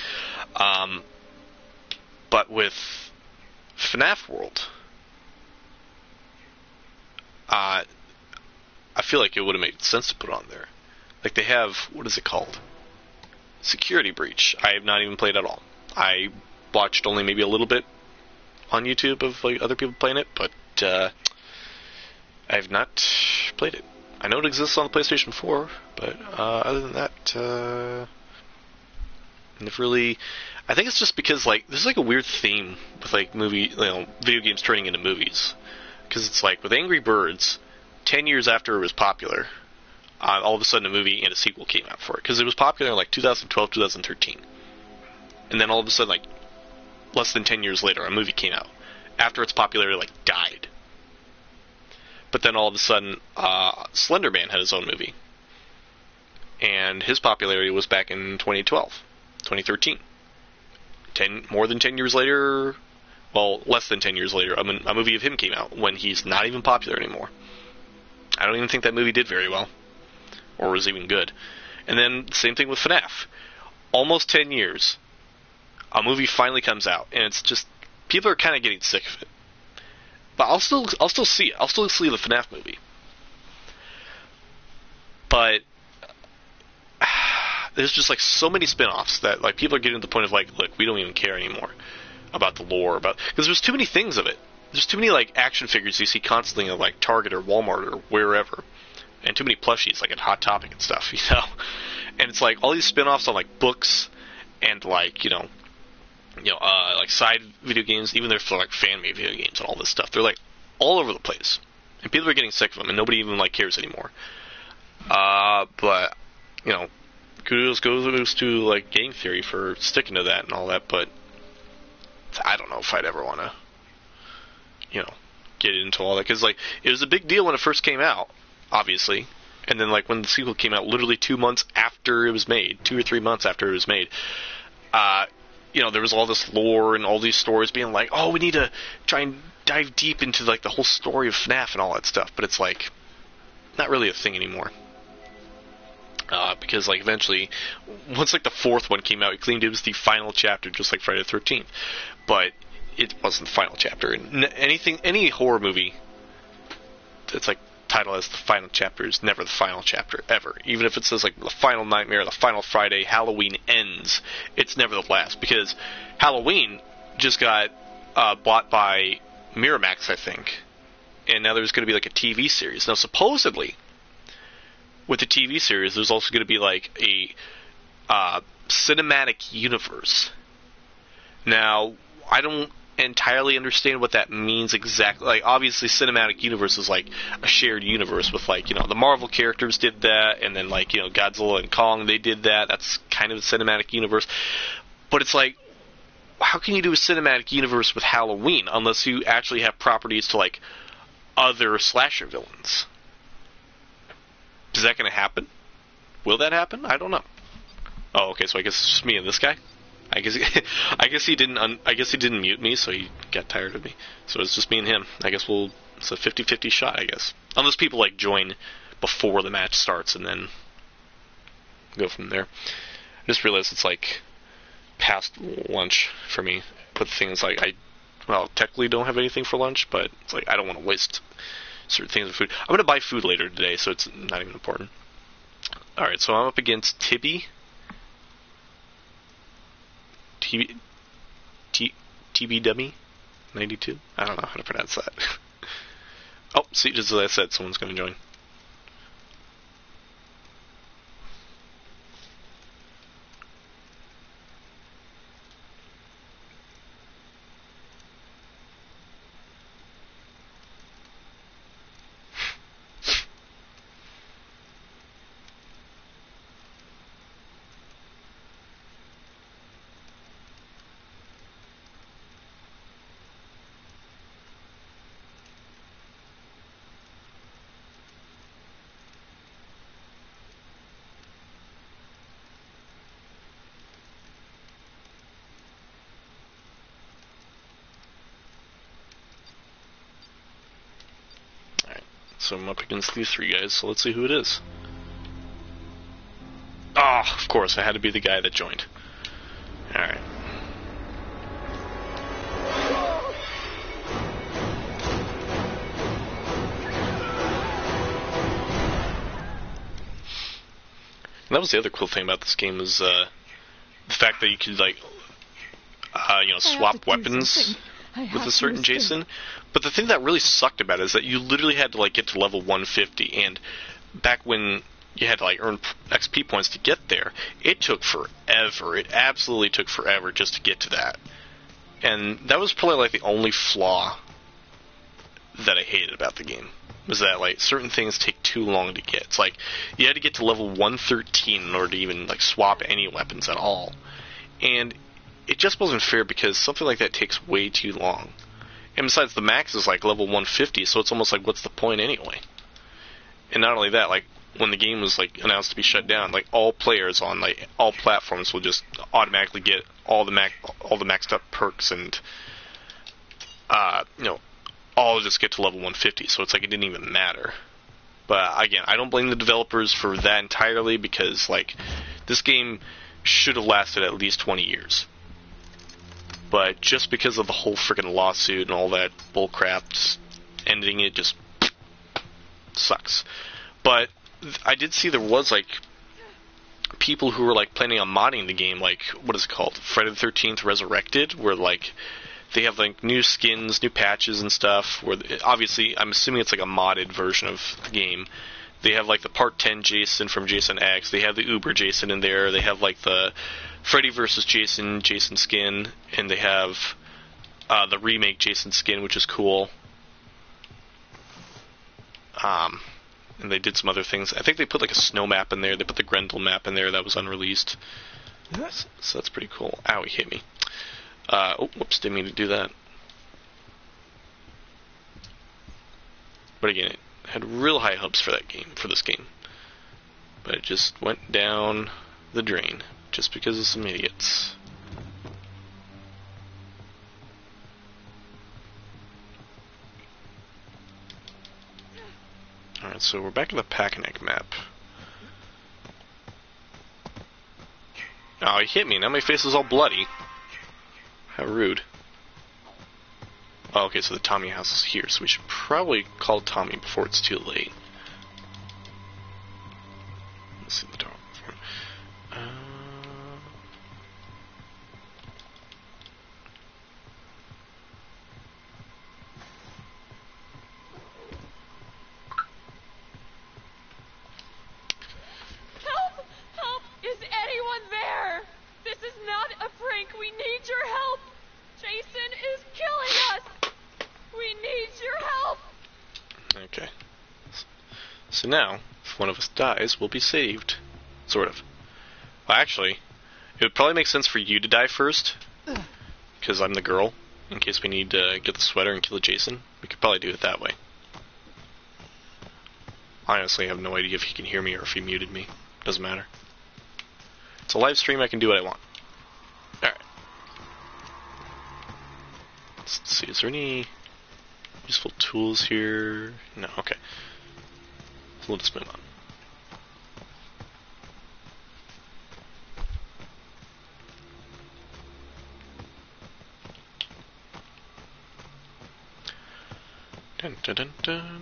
But with FNAF World, I feel like it would have made sense to put on there. Like, they have, what is it called? Security Breach. I have not even played at all. I watched only maybe a little bit on YouTube of like other people playing it, but I have not played it. I know it exists on the PlayStation 4, but other than that, never really. I think it's just because like there's like a weird theme with like video games turning into movies, because it's like with Angry Birds, 10 years after it was popular. All of a sudden a movie and a sequel came out for it. Because it was popular in like 2012, 2013. And then all of a sudden, like, less than 10 years later, a movie came out. After its popularity, like, died. But then all of a sudden, Slender Man had his own movie. And his popularity was back in 2012, 2013. More than 10 years later, well, less than 10 years later, a movie of him came out when he's not even popular anymore. I don't even think that movie did very well. Or was even good. And then, same thing with FNAF. Almost 10 years, a movie finally comes out, and it's just, people are kind of getting sick of it. But I'll still see it. I'll still see the FNAF movie. But, there's just like so many spin-offs that like people are getting to the point of like, look, we don't even care anymore about the lore, because there's too many things of it. There's too many like action figures you see constantly at like Target or Walmart or wherever. And too many plushies, like at Hot Topic and stuff, you know? And it's like all these spin-offs on like books and like, like side video games, even they're for like fan-made video games and all this stuff. They're like all over the place. And people are getting sick of them, and nobody even like cares anymore. But, kudos goes to like Game Theory for sticking to that and all that, but I don't know if I'd ever want to, get into all that. Because like, it was a big deal when it first came out. Obviously, and then like when the sequel came out, literally 2 months after it was made, 2 or 3 months after it was made, there was all this lore and all these stories being like, oh, we need to try and dive deep into like the whole story of FNAF and all that stuff, but it's like not really a thing anymore. Because like eventually, once like the fourth one came out, it claimed it was the final chapter, just like Friday the 13th, but it wasn't the final chapter. And any horror movie that's like title as the final chapter is never the final chapter ever. Even if it says like the final nightmare, the final Friday, Halloween ends, it's never the last, because Halloween just got bought by Miramax, I think, and now there's going to be like a TV series. Now supposedly with the TV series there's also going to be like a cinematic universe. Now I don't entirely understand what that means exactly. Like, obviously cinematic universe is like a shared universe with like, the Marvel characters did that, and then like, Godzilla and Kong, they did that. That's kind of a cinematic universe. But it's like, how can you do a cinematic universe with Halloween unless you actually have properties to like other slasher villains? Is that going to happen? Will that happen? I don't know. Oh, okay, so I guess it's just me and this guy. I guess he didn't mute me, so he got tired of me. So it's just me and him. I guess it's a 50-50 shot, I guess. Unless people like join before the match starts and then go from there. I just realized it's like past lunch for me. Put things like technically don't have anything for lunch, but it's like I don't want to waste certain things of food. I'm gonna buy food later today, so it's not even important. All right, so I'm up against Tibby. TB Dummy 92? I don't know how to pronounce that. Oh, see, just as I said, someone's going to join. so I'm up against these three guys, so let's see who it is. Ah, of course, I had to be the guy that joined. Alright. And that was the other cool thing about this game was the fact that you could, like, swap weapons with a certain Jason. But the thing that really sucked about it is that you literally had to, like, get to level 150, and back when you had to, like, earn XP points to get there, it took forever. It absolutely took forever just to get to that. And that was probably, like, the only flaw that I hated about the game. Was that, like, certain things take too long to get. It's like, you had to get to level 113 in order to even, like, swap any weapons at all. And it just wasn't fair because something like that takes way too long. And besides, the max is, like, level 150, so it's almost like, what's the point anyway? And not only that, like, when the game was, like, announced to be shut down, like, all players on, like, all platforms will just automatically get all the maxed up perks and, all just get to level 150, so it's like it didn't even matter. But again, I don't blame the developers for that entirely because, like, this game should have lasted at least 20 years. But just because of the whole freaking lawsuit and all that bullcrap, just ending it just sucks. But I did see there was, like, people who were, like, planning on modding the game, like, what is it called? Friday the 13th Resurrected, where, like, they have, like, new skins, new patches and stuff, where, obviously, I'm assuming it's, like, a modded version of the game. They have, like, the Part 10 Jason from Jason X, they have the Uber Jason in there, they have, like, the Freddy vs. Jason skin, and they have the remake Jason skin, which is cool. And they did some other things. I think they put, like, a snow map in there, they put the Grendel map in there that was unreleased. So that's pretty cool. Ow, he hit me. Whoops, didn't mean to do that. But again, it had real high hopes for this game. But it just went down the drain, just because of some idiots. Alright, so we're back in the Packanack map. Oh, he hit me, now my face is all bloody. How rude. Oh, okay, so the Tommy house is here, so we should probably call Tommy before it's too late. Let's see the door. Help! Help! Is anyone there? This is not a prank. We need your help. Jason is killing us. We need your help. Okay. So now, if one of us dies, we'll be saved. Sort of. Well, actually, it would probably make sense for you to die first, because I'm the girl, in case we need to get the sweater and kill Jason. We could probably do it that way. I honestly have no idea if he can hear me or if he muted me. Doesn't matter. It's a live stream, I can do what I want. Alright. Let's see, is there any useful tools here? No, okay. So we'll just move on. Dun dun dun dun.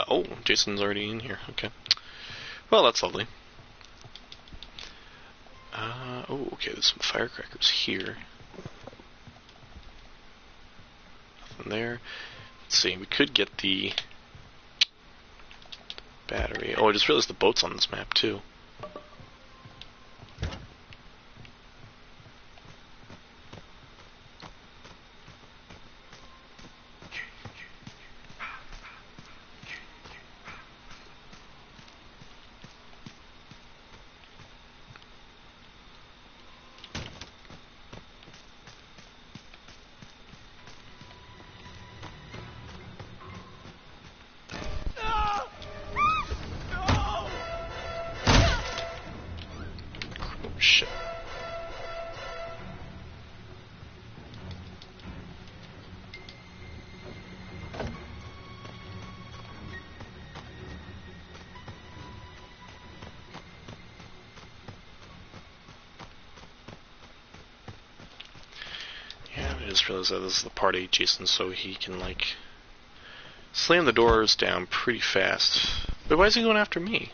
Oh, Jason's already in here. Okay. Well, that's lovely. Oh, okay, there's some firecrackers here. Nothing there. Let's see, we could get the battery. Oh, I just realized the boat's on this map, too. just realized that this is the part 8 Jason, so he can, like, slam the doors down pretty fast. But why is he going after me?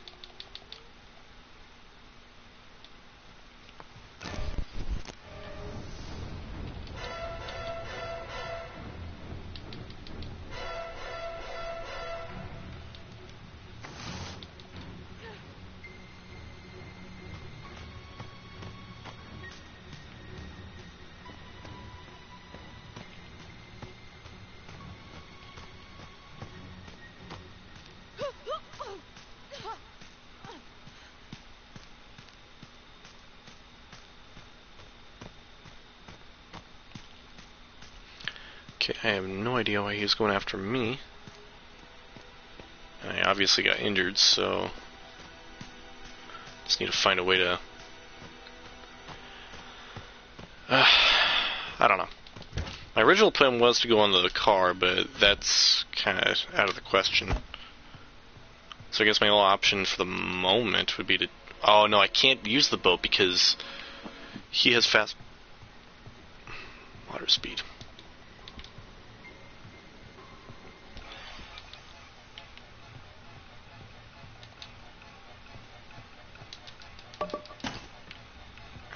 Okay, I have no idea why he was going after me. And I obviously got injured, so just need to find a way to... I don't know. My original plan was to go into the car, but that's kind of out of the question. So I guess my only option for the moment would be to... Oh, no, I can't use the boat because he has fast water speed.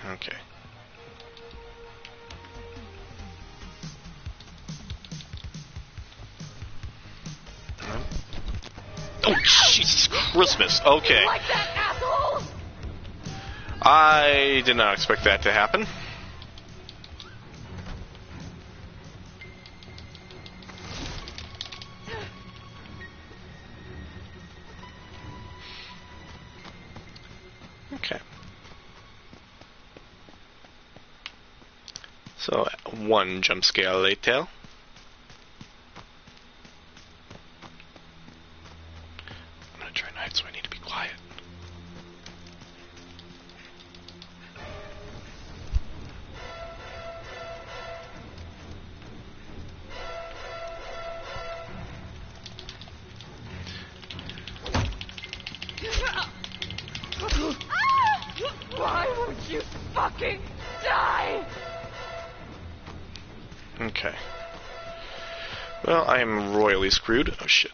Okay. Oh, Jesus Christmas. Okay. Like that, asshole! I did not expect that to happen. Okay. So, one jump scare later. I'm gonna try and hide, so I need to be quiet. Why won't you fucking die? Okay. Well, I am royally screwed. Oh, shit.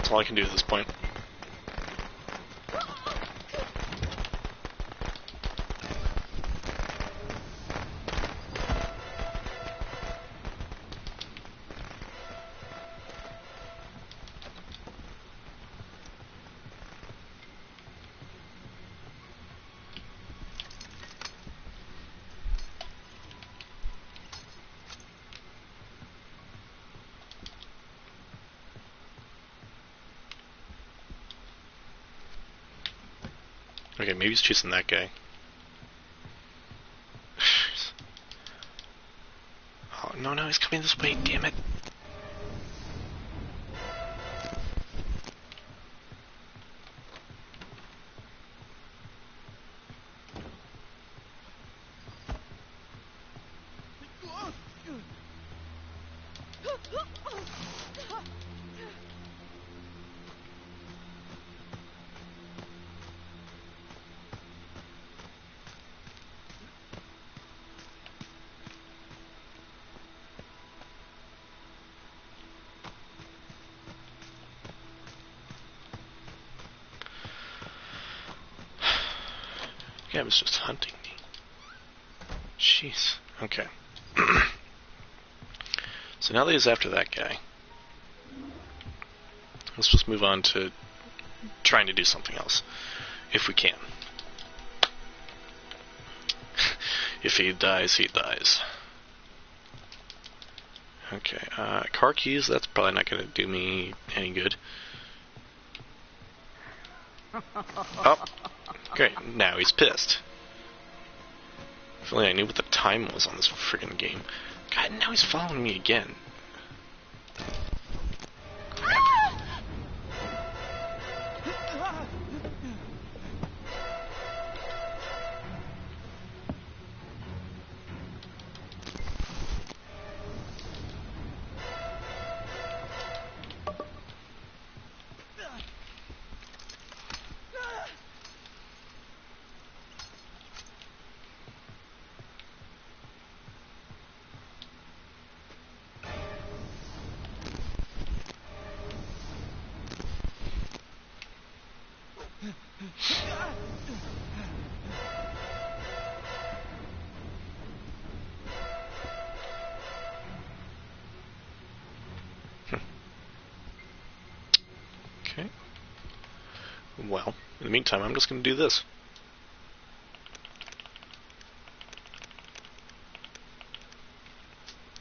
That's all I can do at this point. Okay, maybe he's chasing that guy. Oh, no, he's coming this way, damn it. Yeah, it was just hunting me. Jeez. Okay. So now that he's after that guy, let's just move on to trying to do something else, if we can. If he dies, he dies. Okay, car keys, that's probably not going to do me any good. Oh, great, now he's pissed. If only I knew what the time was on this friggin' game. God, now he's following me again. Okay. Well, in the meantime, I'm just going to do this.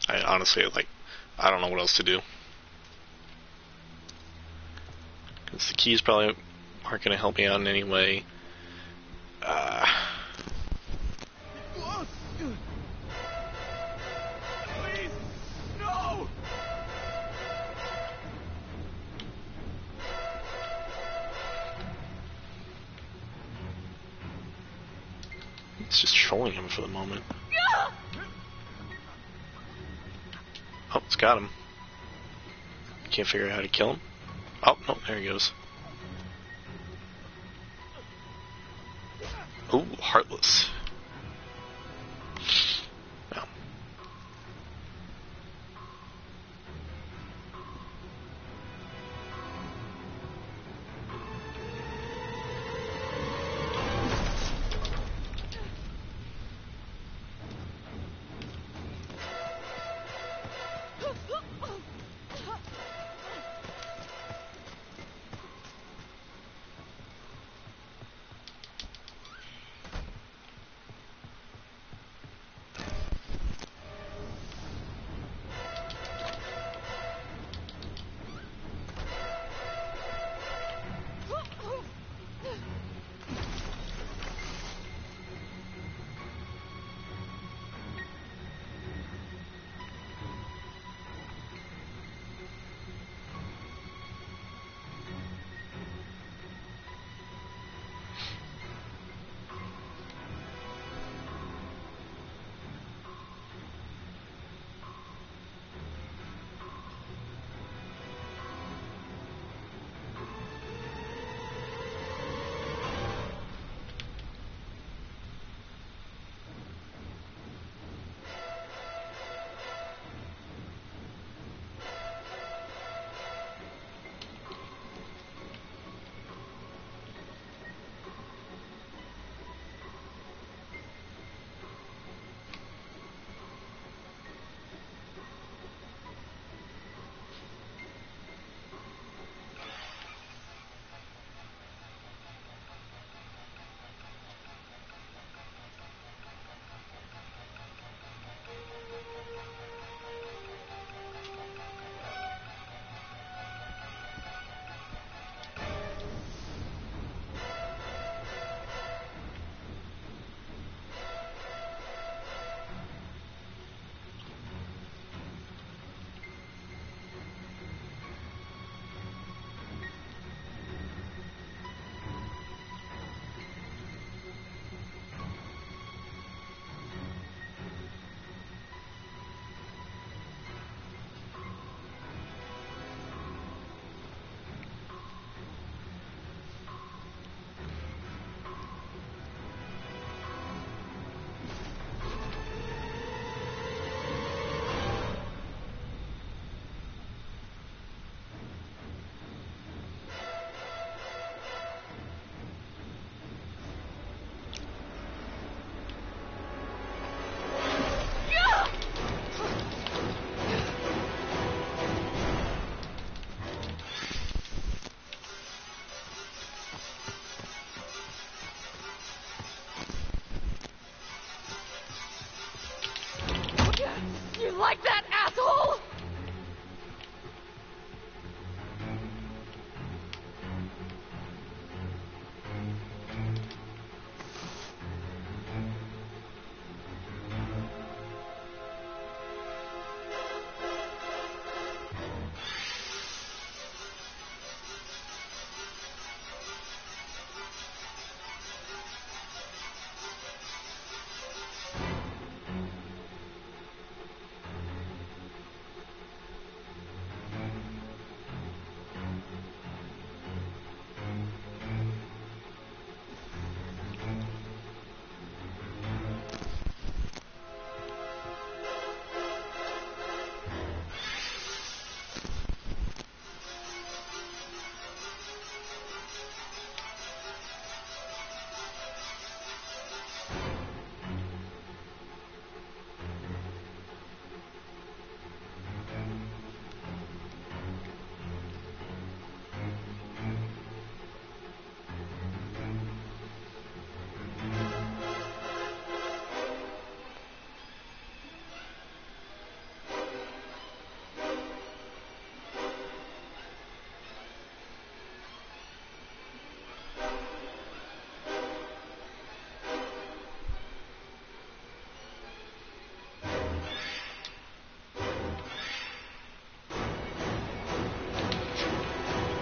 I honestly, I don't know what else to do. Because the keys probably aren't going to help me out in any way. Please! No! It's just trolling him for the moment. Oh, it's got him. Can't figure out how to kill him. Oh, no, there he goes. Ooh, heartless. No.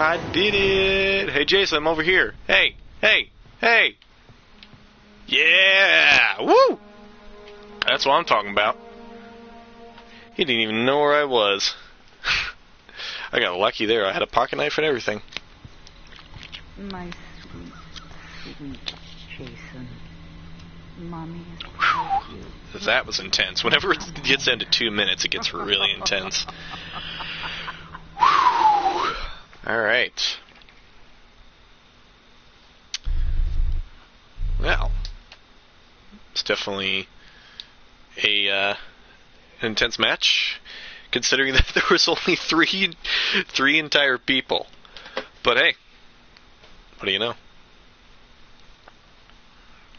I did it! Hey, Jason, I'm over here. Hey, hey, hey! Yeah! Woo! That's what I'm talking about. He didn't even know where I was. I got lucky there. I had a pocket knife and everything. My sweet, sweet Jason. Mommy is proud of you. That was intense. Whenever it gets into 2 minutes, it gets really intense. Alright. Well, it's definitely an intense match, considering that there was only three entire people. But hey, what do you know?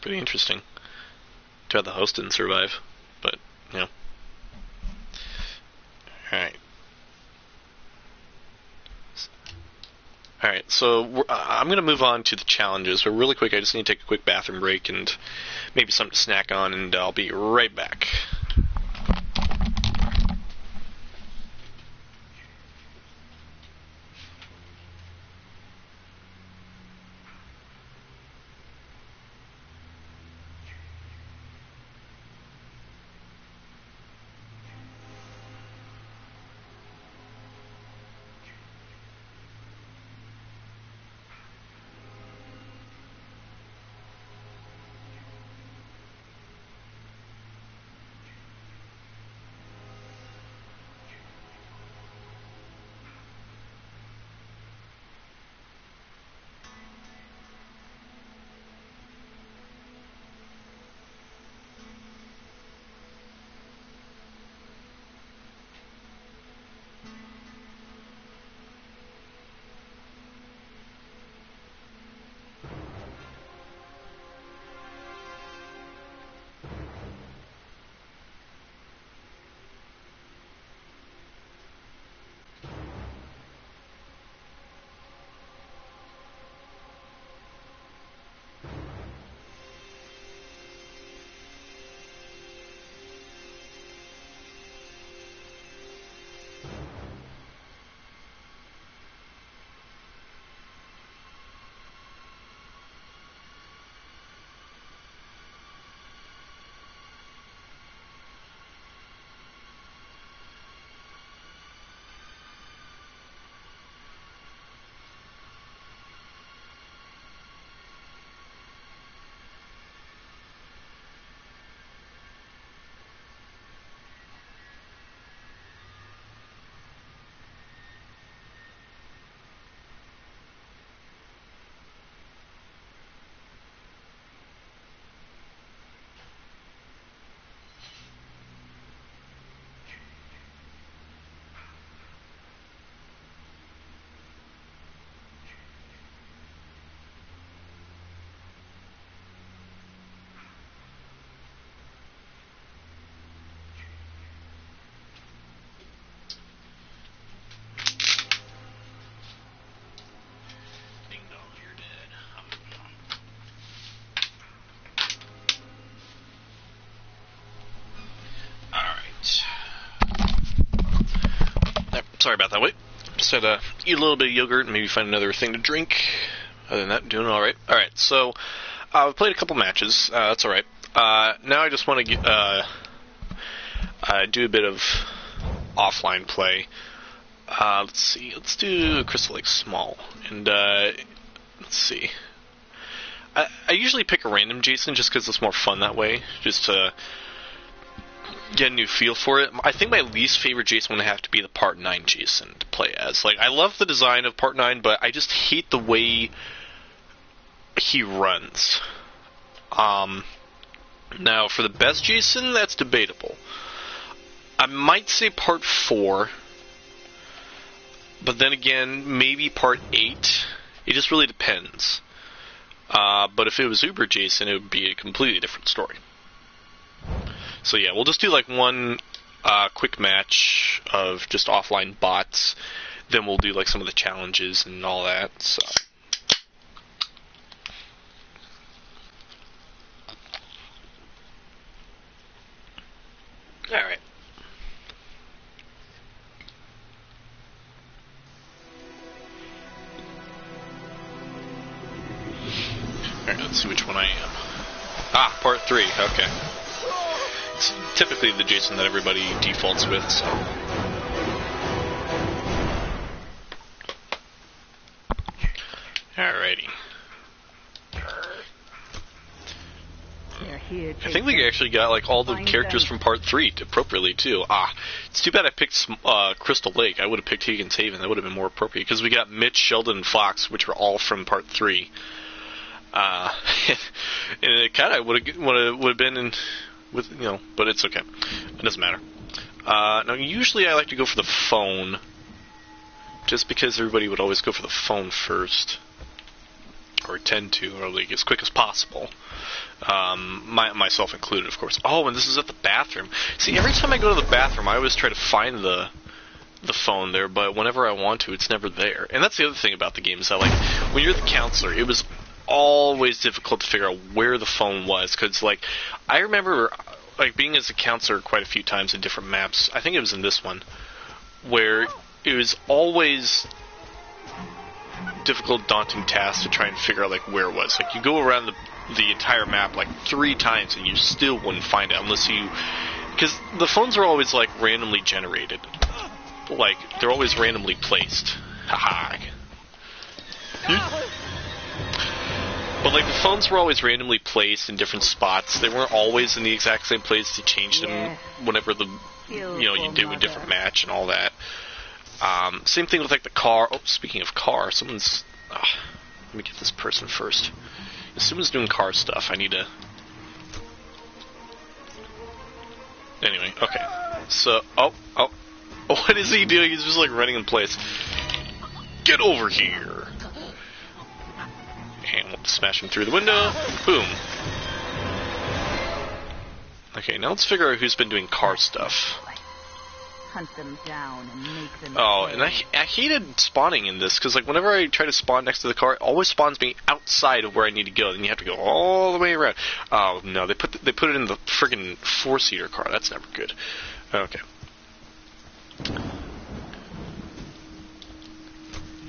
Pretty interesting. Too bad the host didn't survive, but, you know. Alright. Alright, so I'm going to move on to the challenges, but really quick, I just need to take a quick bathroom break and maybe something to snack on, and I'll be right back. Sorry about that. Wait, just had to eat a little bit of yogurt and maybe find another thing to drink. Other than that, doing all right. All right, so we played a couple matches. That's all right. Now I just want to do a bit of offline play. Let's see. Let's do Crystal Lake Small, and let's see. I usually pick a random Jason just because it's more fun that way, just to get a new feel for it. I think my least favorite Jason would have to be the Part 9 Jason to play as. Like, I love the design of Part 9, but I just hate the way he runs. Now, for the best Jason, that's debatable. I might say Part 4, but then again, maybe Part 8. It just really depends. But if it was Uber Jason, it would be a completely different story. So yeah, we'll just do like one quick match of just offline bots. Then we'll do like some of the challenges and all that. So. Alright. Alright, let's see which one I am. Ah, part 3, okay. It's typically the Jason that everybody defaults with, so... Alrighty. I think we actually got like all the characters from part 3 appropriately too. It's too bad I picked Crystal Lake. I would have picked Higgins Haven. That would have been more appropriate because we got Mitch, Sheldon, and Fox, which were all from part 3. And it kind of would have been in, with but it's okay. It doesn't matter. Now usually I like to go for the phone, just because everybody would always go for the phone first, or tend to, or like as quick as possible. Myself included, of course. Oh, and this is at the bathroom. See, every time I go to the bathroom, I always try to find the phone there, but whenever I want to, it's never there. And that's the other thing about the game, is that, like, when you're the counselor, it was always difficult to figure out where the phone was, because, like, I remember, like, being as a counselor quite a few times in different maps. I think it was in this one, where it was always difficult, daunting task to try and figure out, like, where it was. Like, you go around the entire map like 3 times and you still wouldn't find it unless you... Because the phones are always, like, randomly generated. Like, they're always randomly placed. Haha. But, like, the phones were always randomly placed in different spots. They weren't always in the exact same place. They changed them whenever you do a different match and all that. Same thing with, like, the car. Oh, speaking of car, someone's... let me get this person first. If someone's doing car stuff, I need to... Anyway, okay. So, what is he doing? He's just, like, running in place. Get over here! And we'll smash him through the window. Boom. Okay, now let's figure out who's been doing car stuff. Hunt them down and make them and I hated spawning in this, because, like, whenever I try to spawn next to the car, it always spawns me outside of where I need to go, and you have to go all the way around. Oh, no, they put it in the friggin' 4-seater car. That's never good. Okay.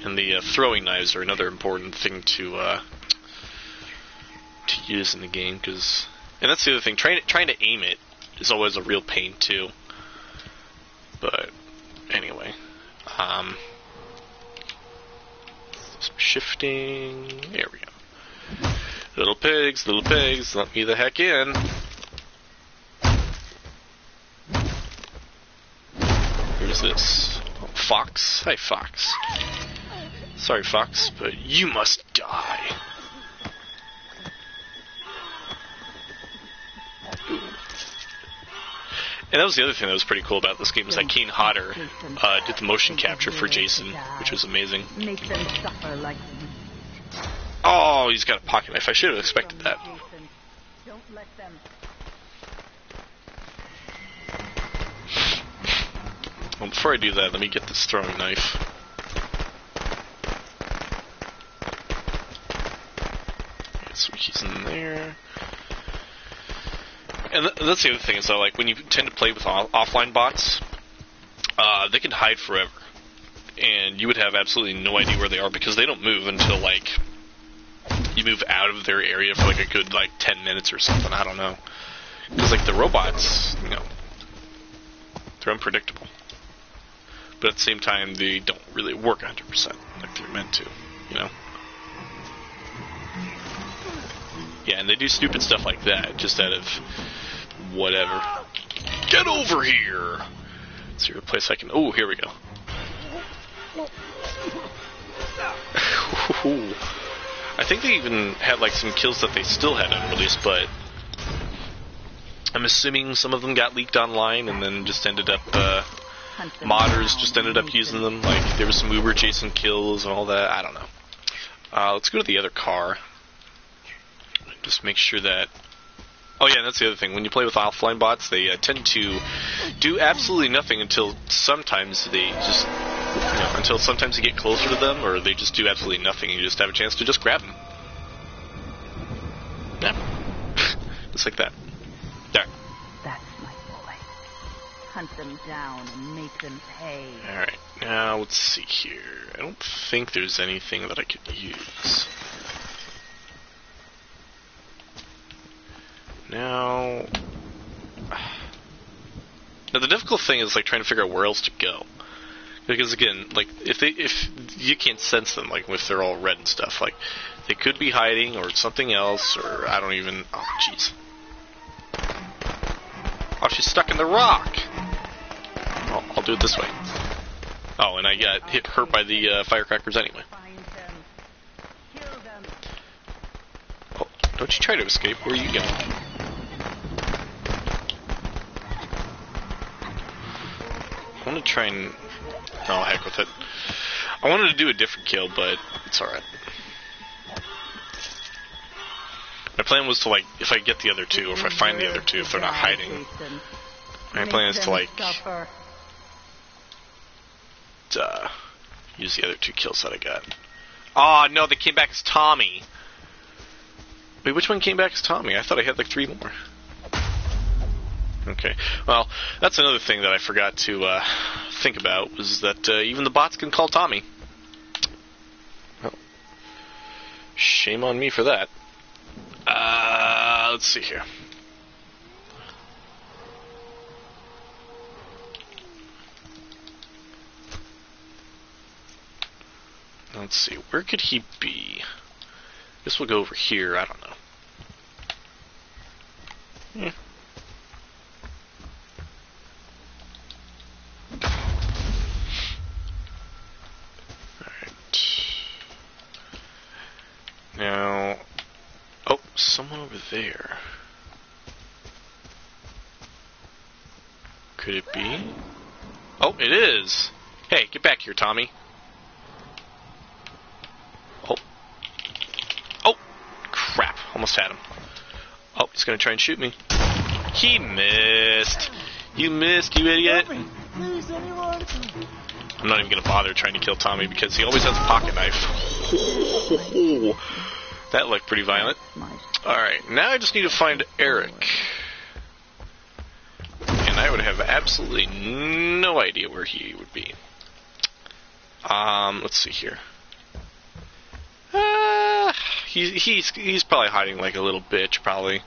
And the throwing knives are another important thing to use in the game, because... And that's the other thing, trying to aim it is always a real pain, too. But, anyway, some shifting, there we go. Little pigs, let me the heck in. Who's this? Oh, Fox? Hi, Fox. Sorry, Fox, but you must die. Ooh. And that was the other thing that was pretty cool about this game, is that Kane Hodder did the motion capture for Jason, which was amazing. Make them suffer like Oh, he's got a pocket knife. I should have expected that. Don't let them. Well, before I do that, let me get this throwing knife. So he's in there. And that's the other thing, is that, like, when you tend to play with offline bots, they can hide forever. And you would have absolutely no idea where they are, because they don't move until, like, you move out of their area for, like, a good, like, 10 minutes or something. I don't know. Because, like, the robots, they're unpredictable. But at the same time, they don't really work 100% like they're meant to, Yeah, and they do stupid stuff like that, just out of whatever. Get over here! Is there a place I can... Oh, here we go. I think they even had, like, some kills that they still had unreleased, but I'm assuming some of them got leaked online and then just ended up... modders just ended up using them. Like, there was some Uber Jason kills and all that. I don't know. Let's go to the other car. Just make sure that... Oh yeah, that's the other thing. When you play with offline bots, they tend to do absolutely nothing until sometimes they just... until sometimes you get closer to them, or they just do absolutely nothing and you just have a chance to just grab them. Yeah. Just like that. There. That's my boy. Hunt them down and make them pay. Alright, now let's see here. I don't think there's anything that I could use. now... Now the difficult thing is like trying to figure out where else to go. Because again, like if you can't sense them, like if they're all red and stuff, like they could be hiding or something else, or I don't even. Oh jeez. Oh, she's stuck in the rock. Oh, I'll do it this way. Oh, and I got hurt by the firecrackers anyway. Oh, don't you try to escape. Where are you going? I want to try and... Oh, heck with it. I wanted to do a different kill, but it's alright. My plan was to, like, if I get the other two, or if I find the other two, if they're not hiding, my plan is to, like, use the other two kills that I got. Oh, no, they came back as Tommy. Wait, which one came back as Tommy? I thought I had, like, 3 more. Okay, well, that's another thing that I forgot to think about, was that even the bots can call Tommy. Well, shame on me for that. Let's see here. Let's see, where could he be? This will go over here, I don't know. Yeah. Now, oh, someone over there. Could it be? Oh, it is! Hey, get back here, Tommy. Oh. Oh! Crap, almost had him. Oh, he's gonna try and shoot me. He missed! You missed, you idiot! Please, anyone. I'm not even gonna bother trying to kill Tommy because he always has a pocket knife. That looked pretty violent. Alright, now I just need to find Eric. And I would have absolutely no idea where he would be. Let's see here. He's probably hiding like a little bitch, probably.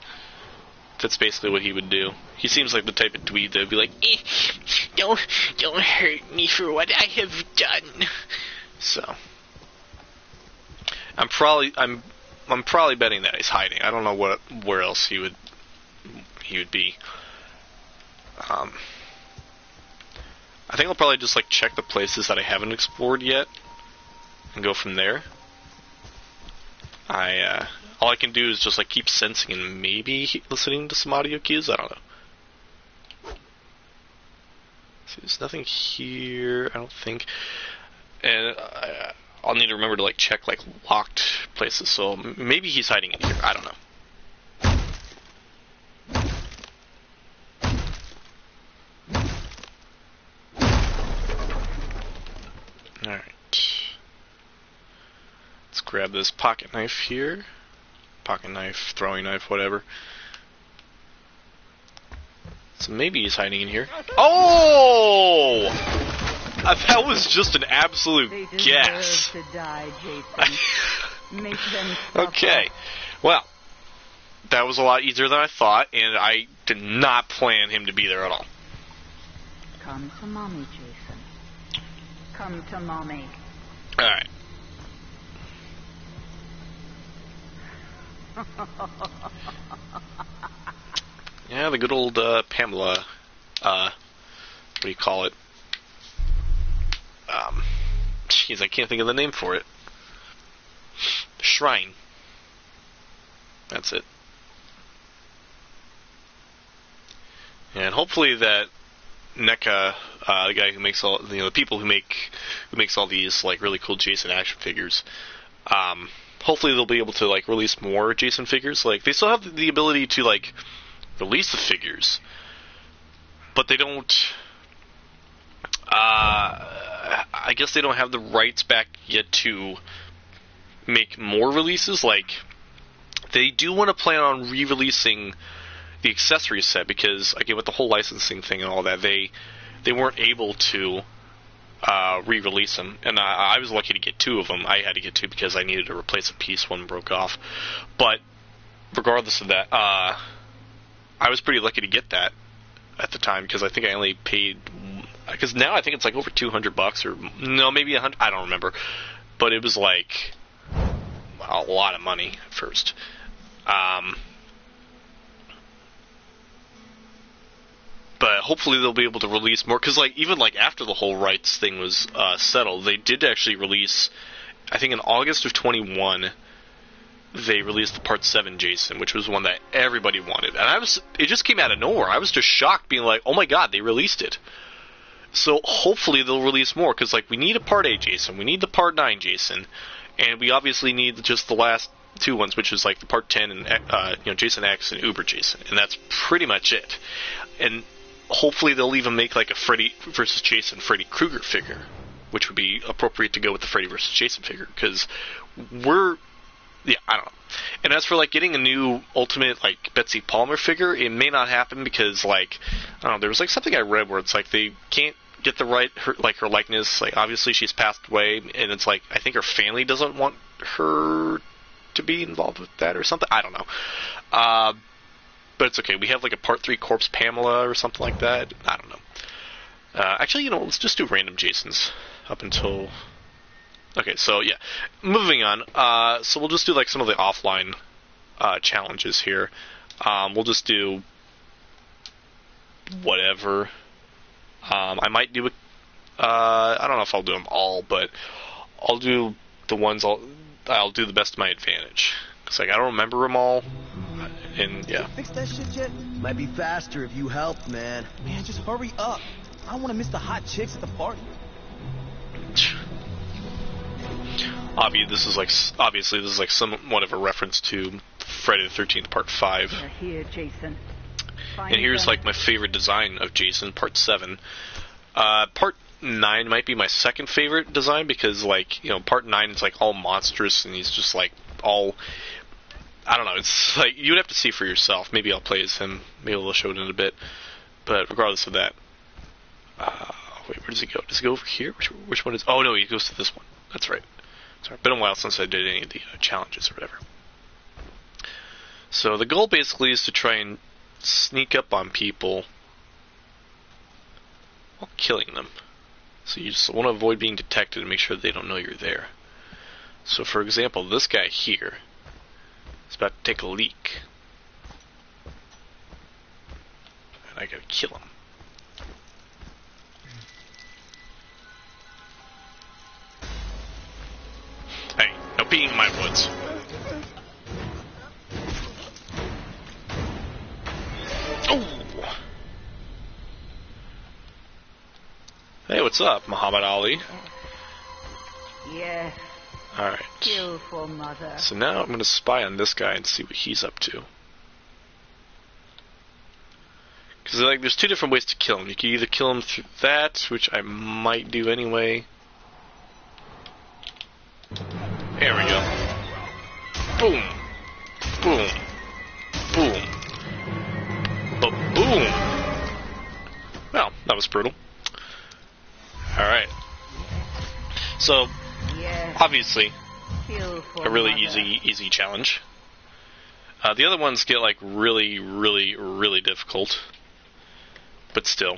That's basically what he would do. He seems like the type of dweeb that would be like, don't hurt me for what I have done. So, I'm probably betting that he's hiding. I don't know where else he would be. I think I'll probably just like check the places that I haven't explored yet and go from there. All I can do is just like keep sensing and maybe listening to some audio cues. I don't know. See, there's nothing here, I don't think. And I'll need to remember to like check like locked places. So maybe he's hiding in here. I don't know. Alright. Let's grab this pocket knife here. Pocket knife, throwing knife, whatever. So maybe he's hiding in here. Oh! That was just an absolute guess. To die, Jason. Make them Okay. Well, that was a lot easier than I thought, and I did not plan him to be there at all. Come to mommy, Jason. Come to mommy. Alright. Yeah, the good old Pamela, what do you call it? Jeez, I can't think of the name for it. Shrine. That's it. And hopefully that NECA, the guy who makes all, the people who makes all these like really cool Jason action figures, hopefully they'll be able to like release more Jason figures. Like they still have the ability to like release the figures, but they don't. I guess they don't have the rights back yet to make more releases. Like they do want to plan on re-releasing the accessory set because again with the whole licensing thing and all that, they weren't able to re-release them, and I was lucky to get 2 of them. I had to get 2 because I needed to replace a piece, one broke off. But regardless of that, I was pretty lucky to get that at the time because I think I only paid. Because now I think it's like over $200 or no, maybe 100. I don't remember, but it was like a lot of money at first. But hopefully they'll be able to release more, because like even like after the whole rights thing was settled, they did actually release, I think in August of 21, they released the Part 7 Jason, which was one that everybody wanted, and it just came out of nowhere. I was just shocked, being like, oh my god, they released it. So hopefully they'll release more, because like we need a Part 8 Jason, we need the Part 9 Jason, and we obviously need just the last two ones, which is like the Part 10 and Jason X and Uber Jason, and that's pretty much it. And hopefully they'll even make like a Freddy vs. Jason Freddy Krueger figure, which would be appropriate to go with the Freddy vs. Jason figure, because I don't know. And as for like getting a new Ultimate like Betsy Palmer figure, it may not happen because like I don't know, there was like something I read where it's like they can't get her likeness. Like obviously she's passed away, and it's like I think her family doesn't want her to be involved with that or something. I don't know. But it's okay. We have like a Part 3 Corpse Pamela or something like that. I don't know. Actually, let's just do random Jasons up until... Okay, so yeah. Moving on. So we'll just do like some of the offline challenges here. We'll just do whatever. I might do I don't know if I'll do them all, but I'll do the ones I'll do the best of my advantage. Because like, I don't remember them all. And yeah. Fix that shit yet? Might be faster if you helped, man. Man, just hurry up. I don't want to miss the hot chicks at the party. Obviously, this is like somewhat of a reference to Friday the 13th Part 5. They're here, Jason. And here's like my favorite design of Jason, Part 7. Part 9 might be my second favorite design because like, Part 9 is like all monstrous and he's just like all... I don't know, it's like, you'd have to see for yourself. Maybe I'll play as him. Maybe we'll show it in a bit. But regardless of that... wait, where does he go? Does he go over here? Which one is... Oh, no, he goes to this one. That's right. Sorry, been a while since I did any of the challenges or whatever. So the goal basically is to try and sneak up on people while killing them. So you just want to avoid being detected and make sure they don't know you're there. So for example, this guy here is about to take a leak. And I gotta kill him. Hey, no peeing in my woods. Oh! Hey, what's up, Muhammad Ali? Yes. Alright. Skillful mother. So now I'm going to spy on this guy and see what he's up to. Because like, there's two different ways to kill him. You can either kill him through that, which I might do anyway. There we go. Boom. Boom. Boom. Ba-boom. Well, that was brutal. Alright. So, obviously, a really easy challenge. The other ones get like really, really, really difficult. But still.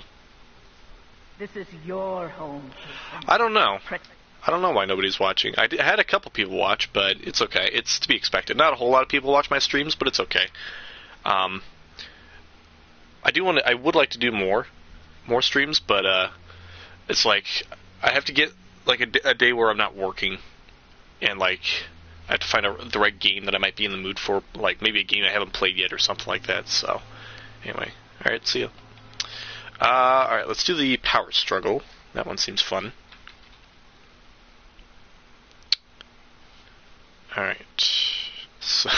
This is your home. I don't know. I don't know why nobody's watching. I had a couple people watch, but it's okay. It's to be expected. Not a whole lot of people watch my streams, but it's okay. I would like to do more streams, but it's like I have to get like a day where I'm not working, and like I have to find the right game that I might be in the mood for, like maybe a game I haven't played yet or something like that. So anyway, all right, see ya. All right, let's do the power struggle. That one seems fun. Alright, so,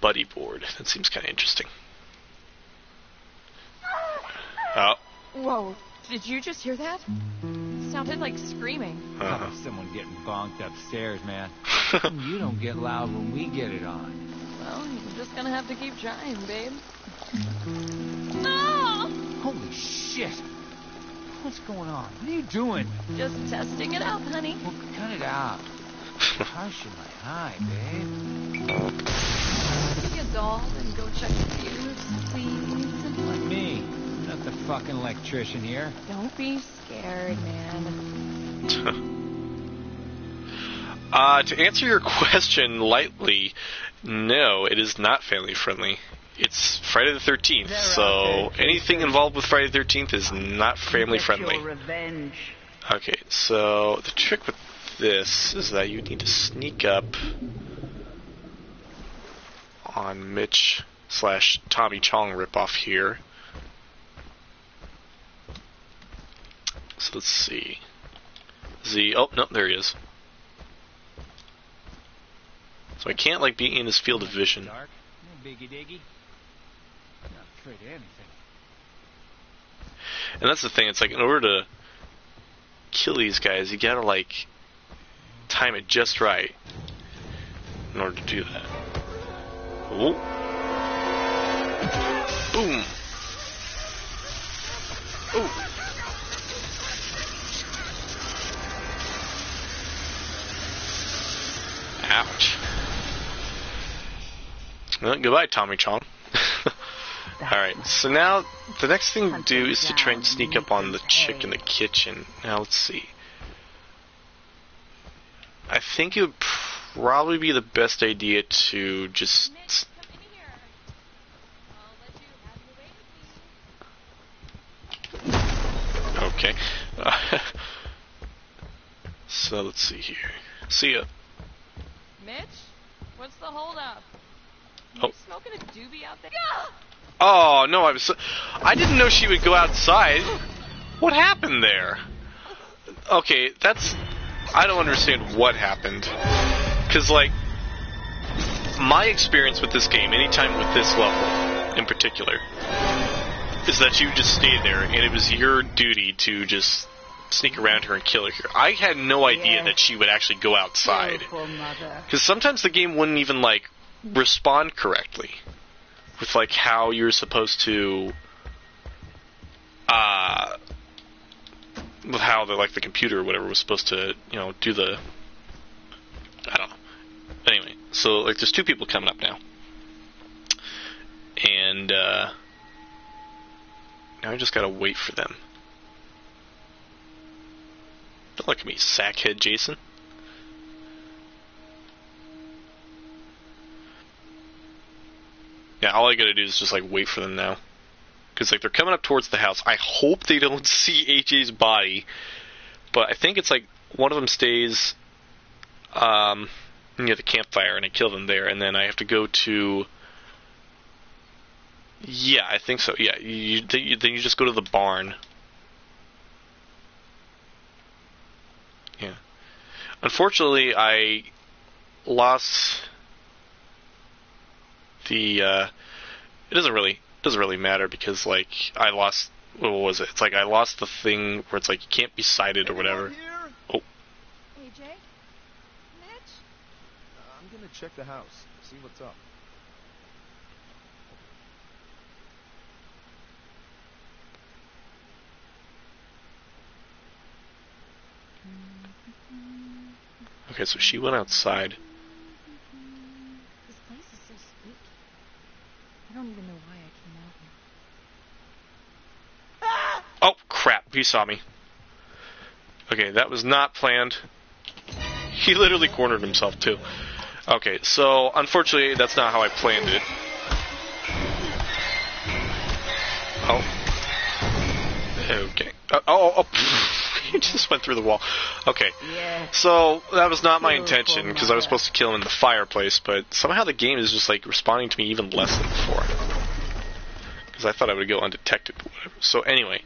buddy board, that seems kind of interesting. Oh. Whoa, did you just hear that? It sounded like screaming. Someone getting bonked upstairs, man. You don't get loud when we get it on. Well, you're just gonna have to keep trying, babe. No! Holy shit! What's going on? What are you doing? Just testing it out, honey. Well, cut it out. Hush in my eye, babe. Get stall and go check the fuse, please? Me, not the fucking electrician here. Don't be scared, man. To answer your question lightly, no, it is not family friendly. It's Friday the 13th, so anything involved with Friday the 13th is not family friendly. Your revenge. Okay, so the trick with this is that you need to sneak up on Mitch / Tommy Chong ripoff here. So let's see. Oh, no, there he is. So I can't, like, be in his field of vision. Dark, no biggie diggy. Not afraid of anything. And that's the thing, it's like, in order to kill these guys, you gotta, like, time it just right in order to do that. Oh. Boom. Oh. Ouch. Well, goodbye, Tommy Chong. Alright, so now the next thing to do is to try and sneak up on the chick in the kitchen. Now, let's see. I think it would probably be the best idea to just... Come in here. I'll let you have your way with me. Okay. So, let's see here. See ya. Mitch? What's the holdup? Oh. You smoking a doobie out there? Oh, no, I didn't know she would go outside. What happened there? Okay, I don't understand what happened. Because, like, my experience with this game, anytime with this level in particular, is that you just stay there, and it was your duty to just sneak around her and kill her here. I had no idea that she would actually go outside. Because sometimes the game wouldn't even, like, respond correctly with, like, how you're supposed to, with how the computer or whatever was supposed to, you know, do the, I don't know. Anyway, so, like, there's two people coming up now. And, now I just gotta wait for them. Don't look at me, sackhead Jason. Yeah, all I gotta do is just, like, wait for them now. Because, like, they're coming up towards the house. I hope they don't see AJ's body. But I think it's, like, one of them stays near the campfire, and I kill them there. And then I have to go to... Yeah, I think so. Yeah, then you just go to the barn. Yeah. Unfortunately, I lost the, it doesn't really matter because, like, I lost, what was it? It's like I lost the thing where it's like you can't be sighted or whatever. Oh. AJ? Mitch? I'm gonna check the house, see what's up. Okay, so she went outside. This place is so spooky. I don't even know why I came out here. Oh, crap, he saw me. Okay, that was not planned. He literally cornered himself, too. Okay, so, unfortunately, that's not how I planned it. Oh. Okay. He just went through the wall. Okay. So, that was not my intention, because I was supposed to kill him in the fireplace, but somehow the game is just, like, responding to me even less than before. Because I thought I would go undetected, but whatever. So, anyway,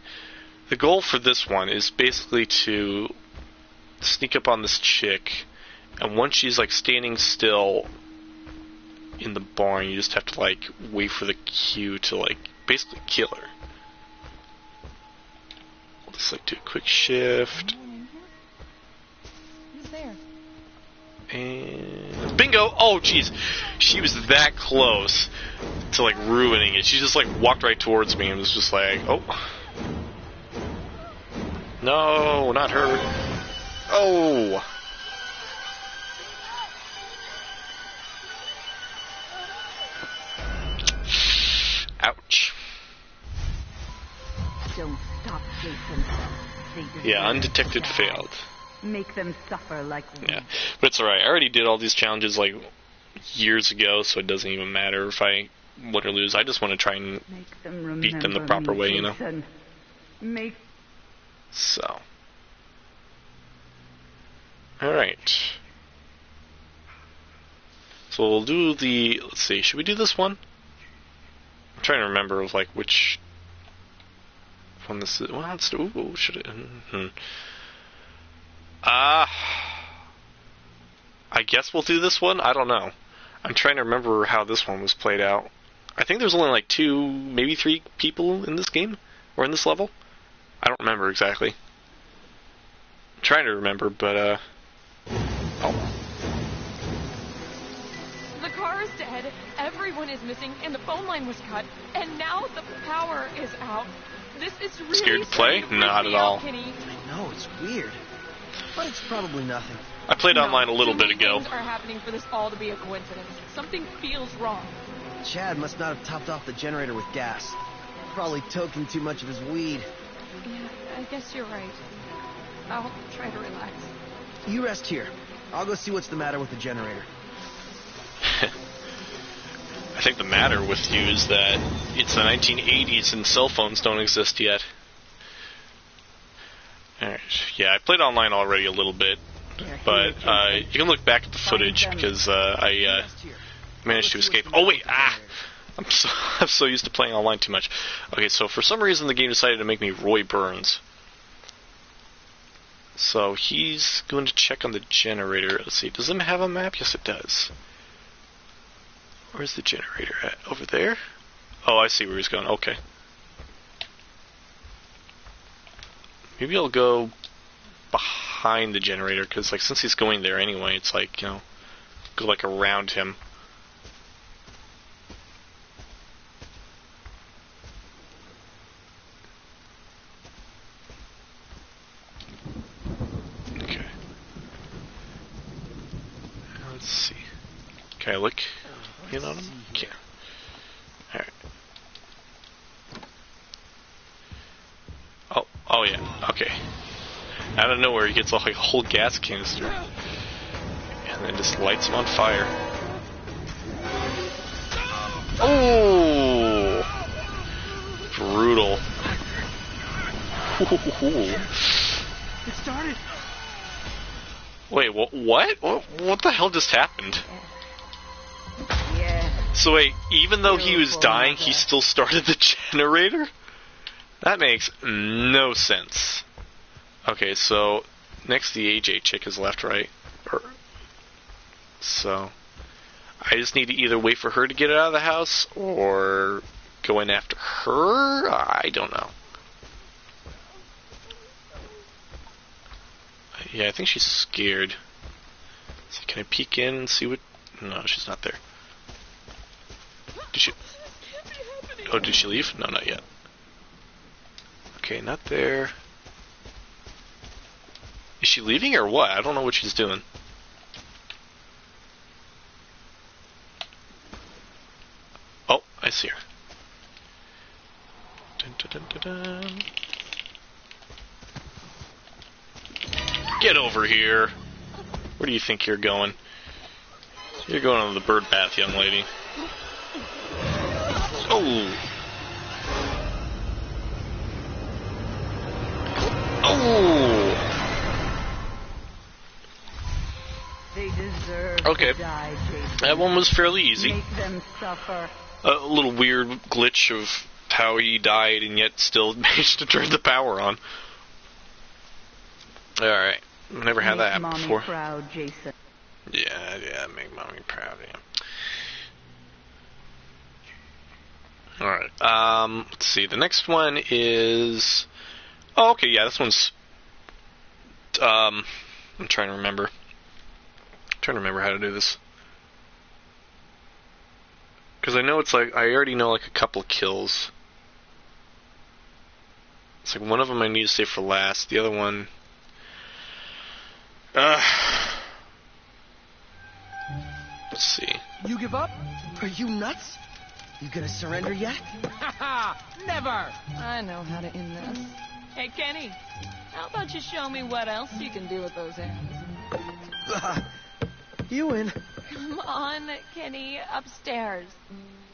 the goal for this one is basically to sneak up on this chick, and once she's, like, standing still in the barn, you just have to, like, wait for the cue to, like, basically kill her. I'll just, like, do a quick shift. Who's there? And bingo! Oh, jeez. She was that close to, like, ruining it. She just, like, walked right towards me and was just like, oh. No, not her. Oh. They deserve Yeah, undetected to die. failed. Make them suffer like we. Yeah, but it's alright. I already did all these challenges like years ago, so it doesn't even matter if I win or lose. I just want to try and Make them beat them the remember proper me, way, you know? Jason. Make So. Alright. So we'll do the... Let's see, should we do this one? I'm trying to remember of like which one this is. Well, let's do... Ooh, should it... I guess we'll do this one? I don't know. I'm trying to remember how this one was played out. I think there's only like 2, maybe 3 people in this game? Or in this level? I don't remember exactly. I'm trying to remember, but, oh. The car is dead, everyone is missing, and the phone line was cut, and now the power is out. This is really Scared to play? starting freak Not me at all. out, Kenny. I know, it's weird. But it's probably nothing. I played No, online a little too bit many ago. things are happening for this all to be a coincidence. Something feels wrong. Chad must not have topped off the generator with gas. Probably toking too much of his weed. Yeah, I guess you're right. I'll try to relax. You rest here. I'll go see what's the matter with the generator. I think the matter with you is that it's the 1980s and cell phones don't exist yet. Alright, yeah, I played online already a little bit, but you can look back at the footage because I managed to escape. Oh wait, I'm so used to playing online too much. Okay, so for some reason the game decided to make me Roy Burns. So he's going to check on the generator. Let's see, does it have a map? Yes, it does. Where's the generator at? Over there? Oh, I see where he's going. Okay. Maybe I'll go behind the generator, because like since he's going there anyway, it's like, you know, go like around him. Okay. Let's see. Can I look in on him? Can't. Alright. Oh yeah, okay. Out of nowhere he gets like a whole gas canister. And then just lights him on fire. Oh! Brutal. It started. Wait, what? What the hell just happened? Yeah. So wait, even though he was dying, he still started the generator? That makes no sense. Okay, so next the AJ chick is left, right? So I just need to either wait for her to get out of the house or go in after her? I don't know. Yeah, I think she's scared. So can I peek in and see what... No, she's not there. Did she... Oh, did she leave? No, not yet. Okay, not there. Is she leaving or what? I don't know what she's doing. Oh, I see her. Dun, dun, dun, dun, dun. Get over here. Where do you think you're going? You're going to the bird bath, young lady. Oh! Oh! They deserve Okay. to die, Jason. That one was fairly easy. Make them suffer. A little weird glitch of how he died and yet still managed to turn the power on. Alright. Never had that Make before. Mommy proud, Jason. Yeah, make mommy proud, yeah. Alright, let's see. The next one is... Oh, okay, yeah, this one's... I'm trying to remember. How to do this. Because I know it's like... I already know like a couple of kills. It's like one of them I need to save for last. The other one... Let's see. You give up? Are you nuts? You gonna surrender yet? Never! I know how to end this. Hey, Kenny. How about you show me what else you can do with those hands? Ewan. Come on, Kenny, upstairs.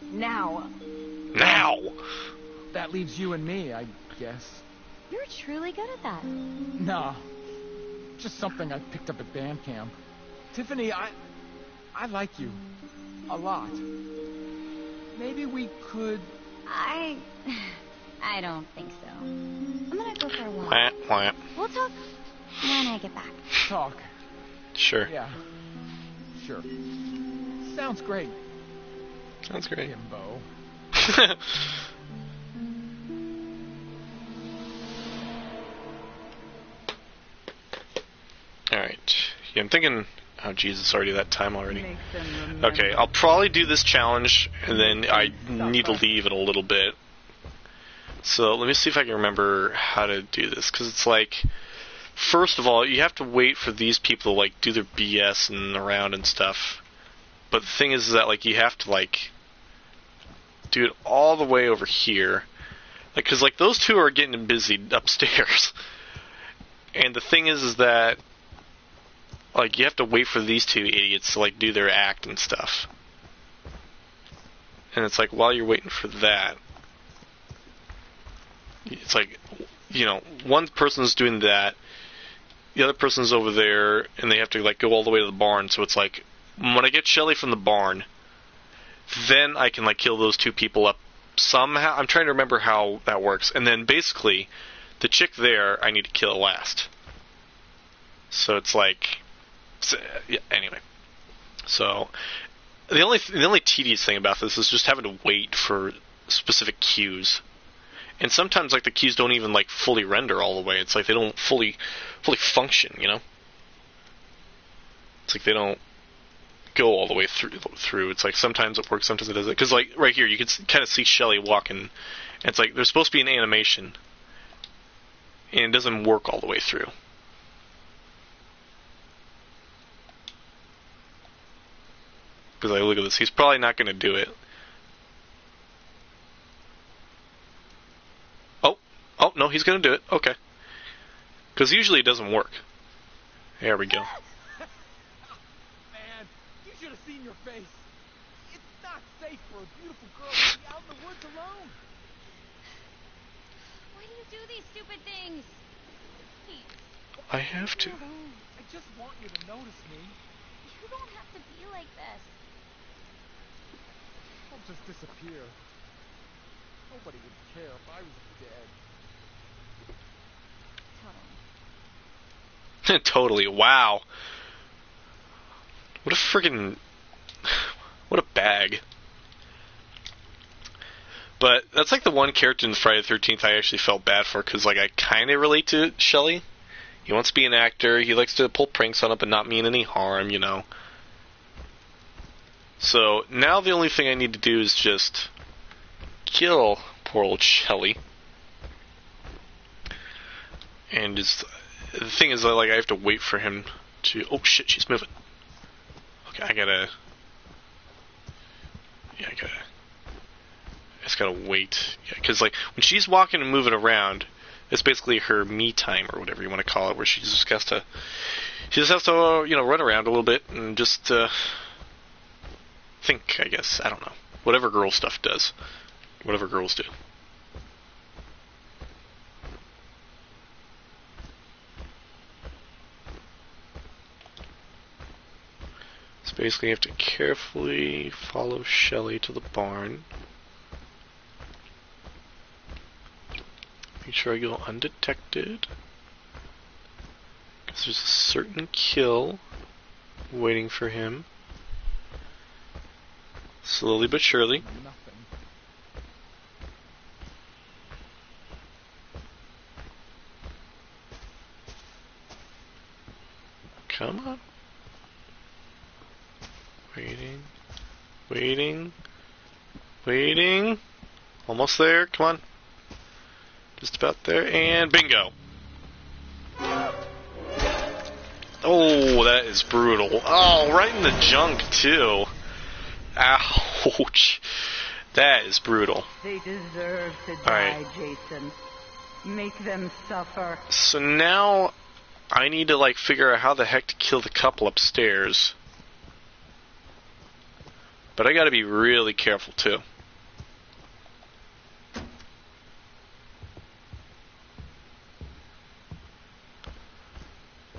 Now. Now! That leaves you and me, I guess. You're truly good at that. Nah. Just something I picked up at band camp. Tiffany, I like you. A lot. Maybe we could... I don't think so. I'm gonna go for a walk. Wah, wah. We'll talk when I get back. talk. Sure. Yeah. Sure. Sounds great. Sounds great. Himbo. Alright. Yeah, I'm thinking... Oh, Jesus, already that time already. Make them remember. Okay, I'll probably do this challenge, and then I need to leave in a little bit. So let me see if I can remember how to do this, because it's like... First of all, you have to wait for these people to, like, do their BS and around and stuff. But the thing is that, like, you have to, like, do it all the way over here. Like, because, like, those two are getting busy upstairs. And the thing is that, like, you have to wait for these two idiots to, like, do their act and stuff. And it's like, while you're waiting for that, it's like, you know, one person's doing that, the other person's over there, and they have to, like, go all the way to the barn. So it's like, when I get Shelly from the barn, then I can, like, kill those two people up somehow. I'm trying to remember how that works. And then, basically, the chick there, I need to kill last. So it's like... yeah, anyway. So, the only tedious thing about this is just having to wait for specific cues. And sometimes, like, the cues don't even, like, fully render all the way. It's like they don't fully function, you know? It's like they don't go all the way through. It's like sometimes it works, sometimes it doesn't. Because, like, right here, you can kind of see Shelly walking. And it's like there's supposed to be an animation. And it doesn't work all the way through. Because, like, look at this. He's probably not going to do it. Oh, no, he's going to do it. Okay. Because usually it doesn't work. There we go. Man, you should have seen your face. It's not safe for a beautiful girl to be out in the woods alone. Why do you do these stupid things? Please, I have to. I just want you to notice me. you don't have to be like this. I'll just disappear. Nobody would care if I was dead. Totally. Totally. Wow. What a friggin'... What a bag. But that's like the one character in Friday the 13th I actually felt bad for, because, like, I kind of relate to Shelly. He wants to be an actor, he likes to pull pranks on it but not mean any harm, you know. So, now the only thing I need to do is just kill poor old Shelly. And just... The thing is, like, I have to wait for him to... Oh, shit, she's moving. Okay, I just gotta wait. Yeah, because, like, when she's walking and moving around, it's basically her me time, or whatever you want to call it, where she just has to... She just has to, you know, run around a little bit and just, think, I guess. I don't know. Whatever girl stuff does. Whatever girls do. So basically you have to carefully follow Shelly to the barn. Make sure I go undetected. Because there's a certain kill waiting for him. Slowly but surely. Nothing. Come on. Waiting. Waiting. Waiting. Almost there. Come on. Just about there. And bingo. Oh, that is brutal. Oh, right in the junk, too. Ouch. That is brutal. They deserve to All right. die, Jason. Make them suffer. So now I need to like figure out how the heck to kill the couple upstairs. But I gotta be really careful too.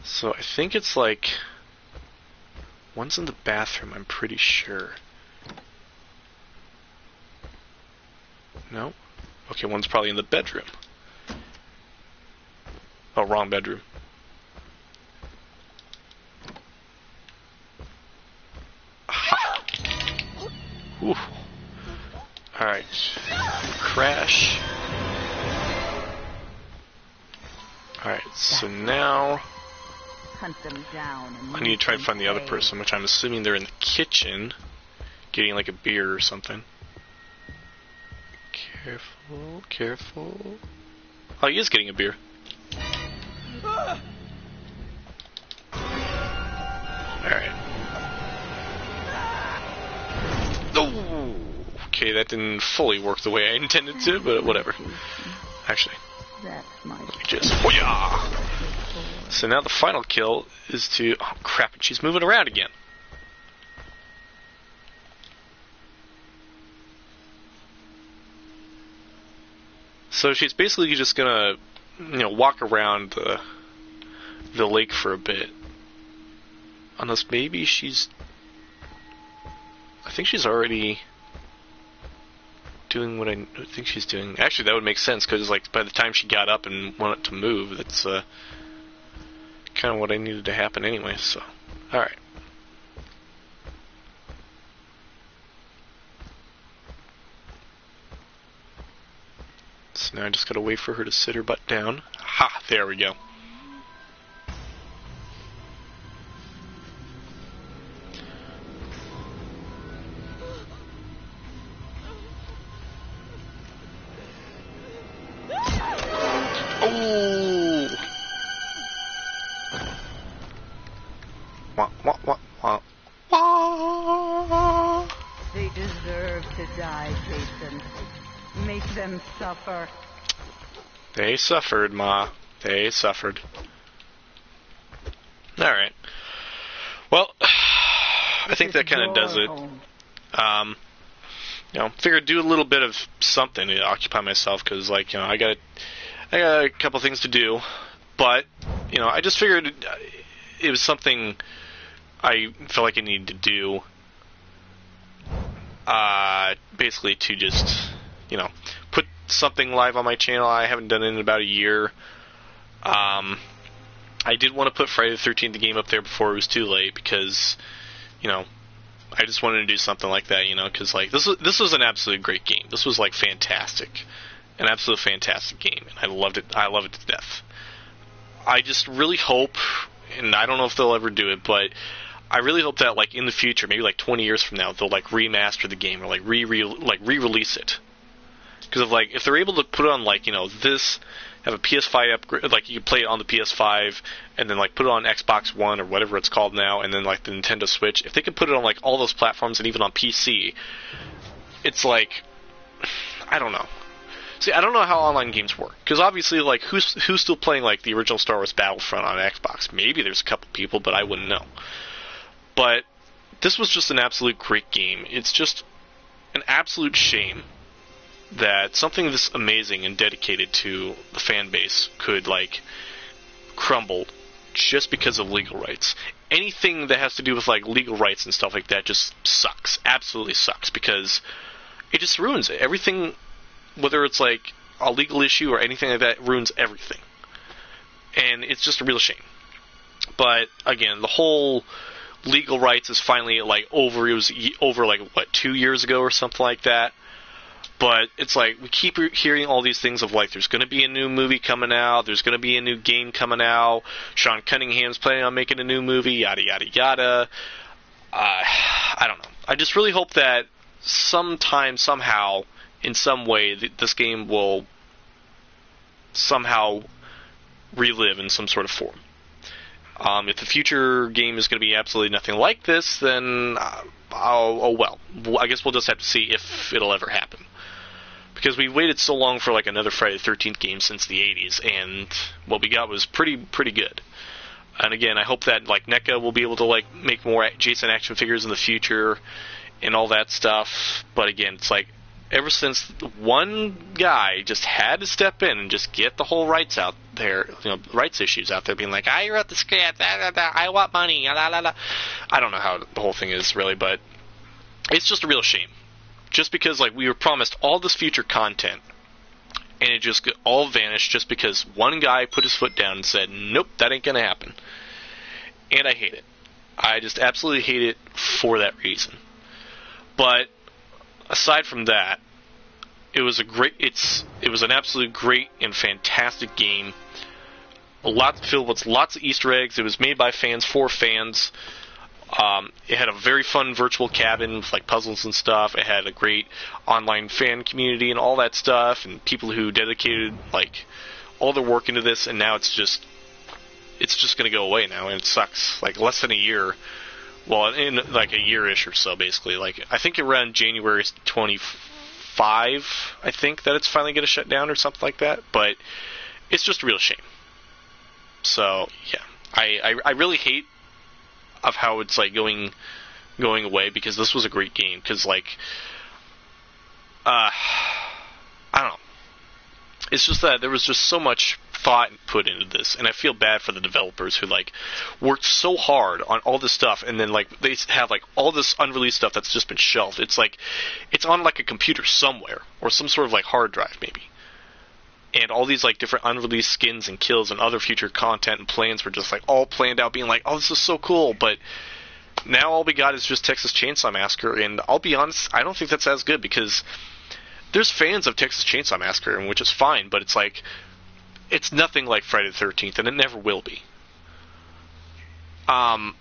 So I think it's like one's in the bathroom, I'm pretty sure. No? Okay, one's probably in the bedroom. Oh, wrong bedroom. Aha. Whew. Alright. Crash. Alright, so now Hunt them down. I need to try to find the other person, which I'm assuming they're in the kitchen, getting like a beer or something. Careful, careful. Oh, he is getting a beer. Alright. Oh! Okay, that didn't fully work the way I intended to, but whatever. Actually, That's my just... Hoo-yah! So now the final kill is to... Oh, crap, and she's moving around again. So she's basically just gonna, walk around the lake for a bit. Unless maybe she's... I think she's already doing what I think she's doing. Actually, that would make sense, because like by the time she got up and wanted to move, that's kind of what I needed to happen anyway, so... Alright. So now I just gotta wait for her to sit her butt down. Ha! There we go. Oh! Wah, wah, wah, wah. Wah! They deserve to die, Jason. Make them suffer. They suffered, Ma. They suffered. Alright. Well, I think that kind of does it. Figured do a little bit of something to occupy myself, because, like, I got a couple things to do. But, I just figured it was something I felt like I needed to do. Basically to just, put something live on my channel. I haven't done it in about a year. I did want to put Friday the 13th the game up there before it was too late, because, I just wanted to do something like that, because like this was an absolute great game. This was like fantastic, an absolute fantastic game, and I loved it. I love it to death. I just really hope, and I don't know if they'll ever do it, but I really hope that like in the future, maybe like 20 years from now, they'll like remaster the game or like re-release it. Because if they're able to put it on like this, have a PS5 upgrade, like you can play it on the PS5, and then like put it on Xbox One or whatever it's called now, and then like the Nintendo Switch. If they can put it on like all those platforms and even on PC, it's like, I don't know. See, I don't know how online games work, because obviously like who's still playing like the original Star Wars Battlefront on Xbox? Maybe there's a couple people, but I wouldn't know. But this was just an absolute great game. It's just an absolute shame that something this amazing and dedicated to the fan base could like crumble just because of legal rights. Anything that has to do with like legal rights and stuff like that just sucks. Absolutely sucks, because it just ruins it. Everything, whether it's like a legal issue or anything like that, ruins everything. And it's just a real shame. But again, the whole legal rights is finally like over. It was over like 2 years ago or something like that. But it's like we keep hearing all these things of like there's going to be a new movie coming out, there's going to be a new game coming out, Sean Cunningham's planning on making a new movie, yada yada yada. I don't know. I just really hope that sometime, somehow, in some way, this game will somehow relive in some sort of form. If the future game is going to be absolutely nothing like this, then oh well. I guess we'll just have to see if it'll ever happen. because we waited so long for like another Friday the 13th game since the 80s, and what we got was pretty good. And again, I hope that like NECA will be able to like make more Jason action figures in the future and all that stuff. But again, it's like ever since one guy just had to step in and just get the whole rights out there, rights issues out there, being like, I wrote the script, I want money, la la la. I don't know how the whole thing is really, but it's just a real shame. Just because like we were promised all this future content, and it just all vanished just because one guy put his foot down and said, nope, that ain't gonna happen. And I hate it. I just absolutely hate it for that reason. But aside from that, it was an absolute great and fantastic game. Filled with lots of Easter eggs. It was made by fans for fans. It had a very fun virtual cabin with like puzzles and stuff. It had a great online fan community and all that stuff, and people who dedicated like all their work into this. And now it's just going to go away now, and it sucks. Like less than a year, well, in like a year-ish or so, basically. Like I think around January 25, I think that it's finally going to shut down or something like that. But it's just a real shame. So yeah, I really hate of how it's like going away, because this was a great game. Because like I don't know, it's just that there was just so much thought put into this, and I feel bad for the developers who like worked so hard on all this stuff, and then like they have like all this unreleased stuff that's just been shelved. It's like it's on like a computer somewhere or some sort of like hard drive maybe. And all these like different unreleased skins and kills and other future content and plans were just like all planned out, being like, oh, this is so cool. But now all we got is just Texas Chainsaw Massacre, and I'll be honest, I don't think that's as good, because there's fans of Texas Chainsaw Massacre, which is fine, but it's like it's nothing like Friday the 13th, and it never will be. I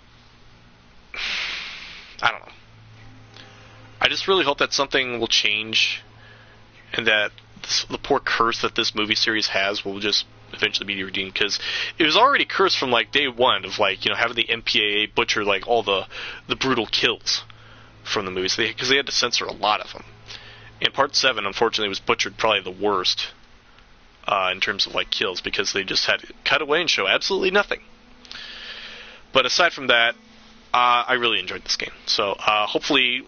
don't know. I just really hope that something will change, and that the poor curse that this movie series has will just eventually be redeemed, because it was already cursed from like day one of like having the MPAA butcher like all the brutal kills from the movies, because they had to censor a lot of them. And Part 7 unfortunately was butchered probably the worst in terms of like kills, because they just had to cut away and show absolutely nothing. But aside from that, I really enjoyed this game. So hopefully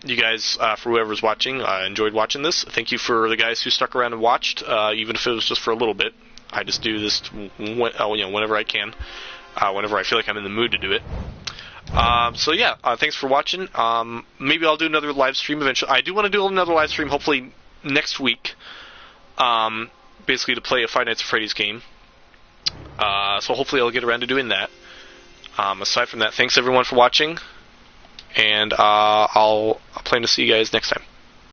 you guys, for whoever's watching, enjoyed watching this. Thank you for the guys who stuck around and watched, even if it was just for a little bit. I just do this whenever I can, whenever I feel like I'm in the mood to do it. So yeah, thanks for watching. Maybe I'll do another live stream eventually. I do want to do another live stream hopefully next week, basically to play a Five Nights at Freddy's game. So hopefully I'll get around to doing that. Aside from that, thanks everyone for watching. And I'll plan to see you guys next time.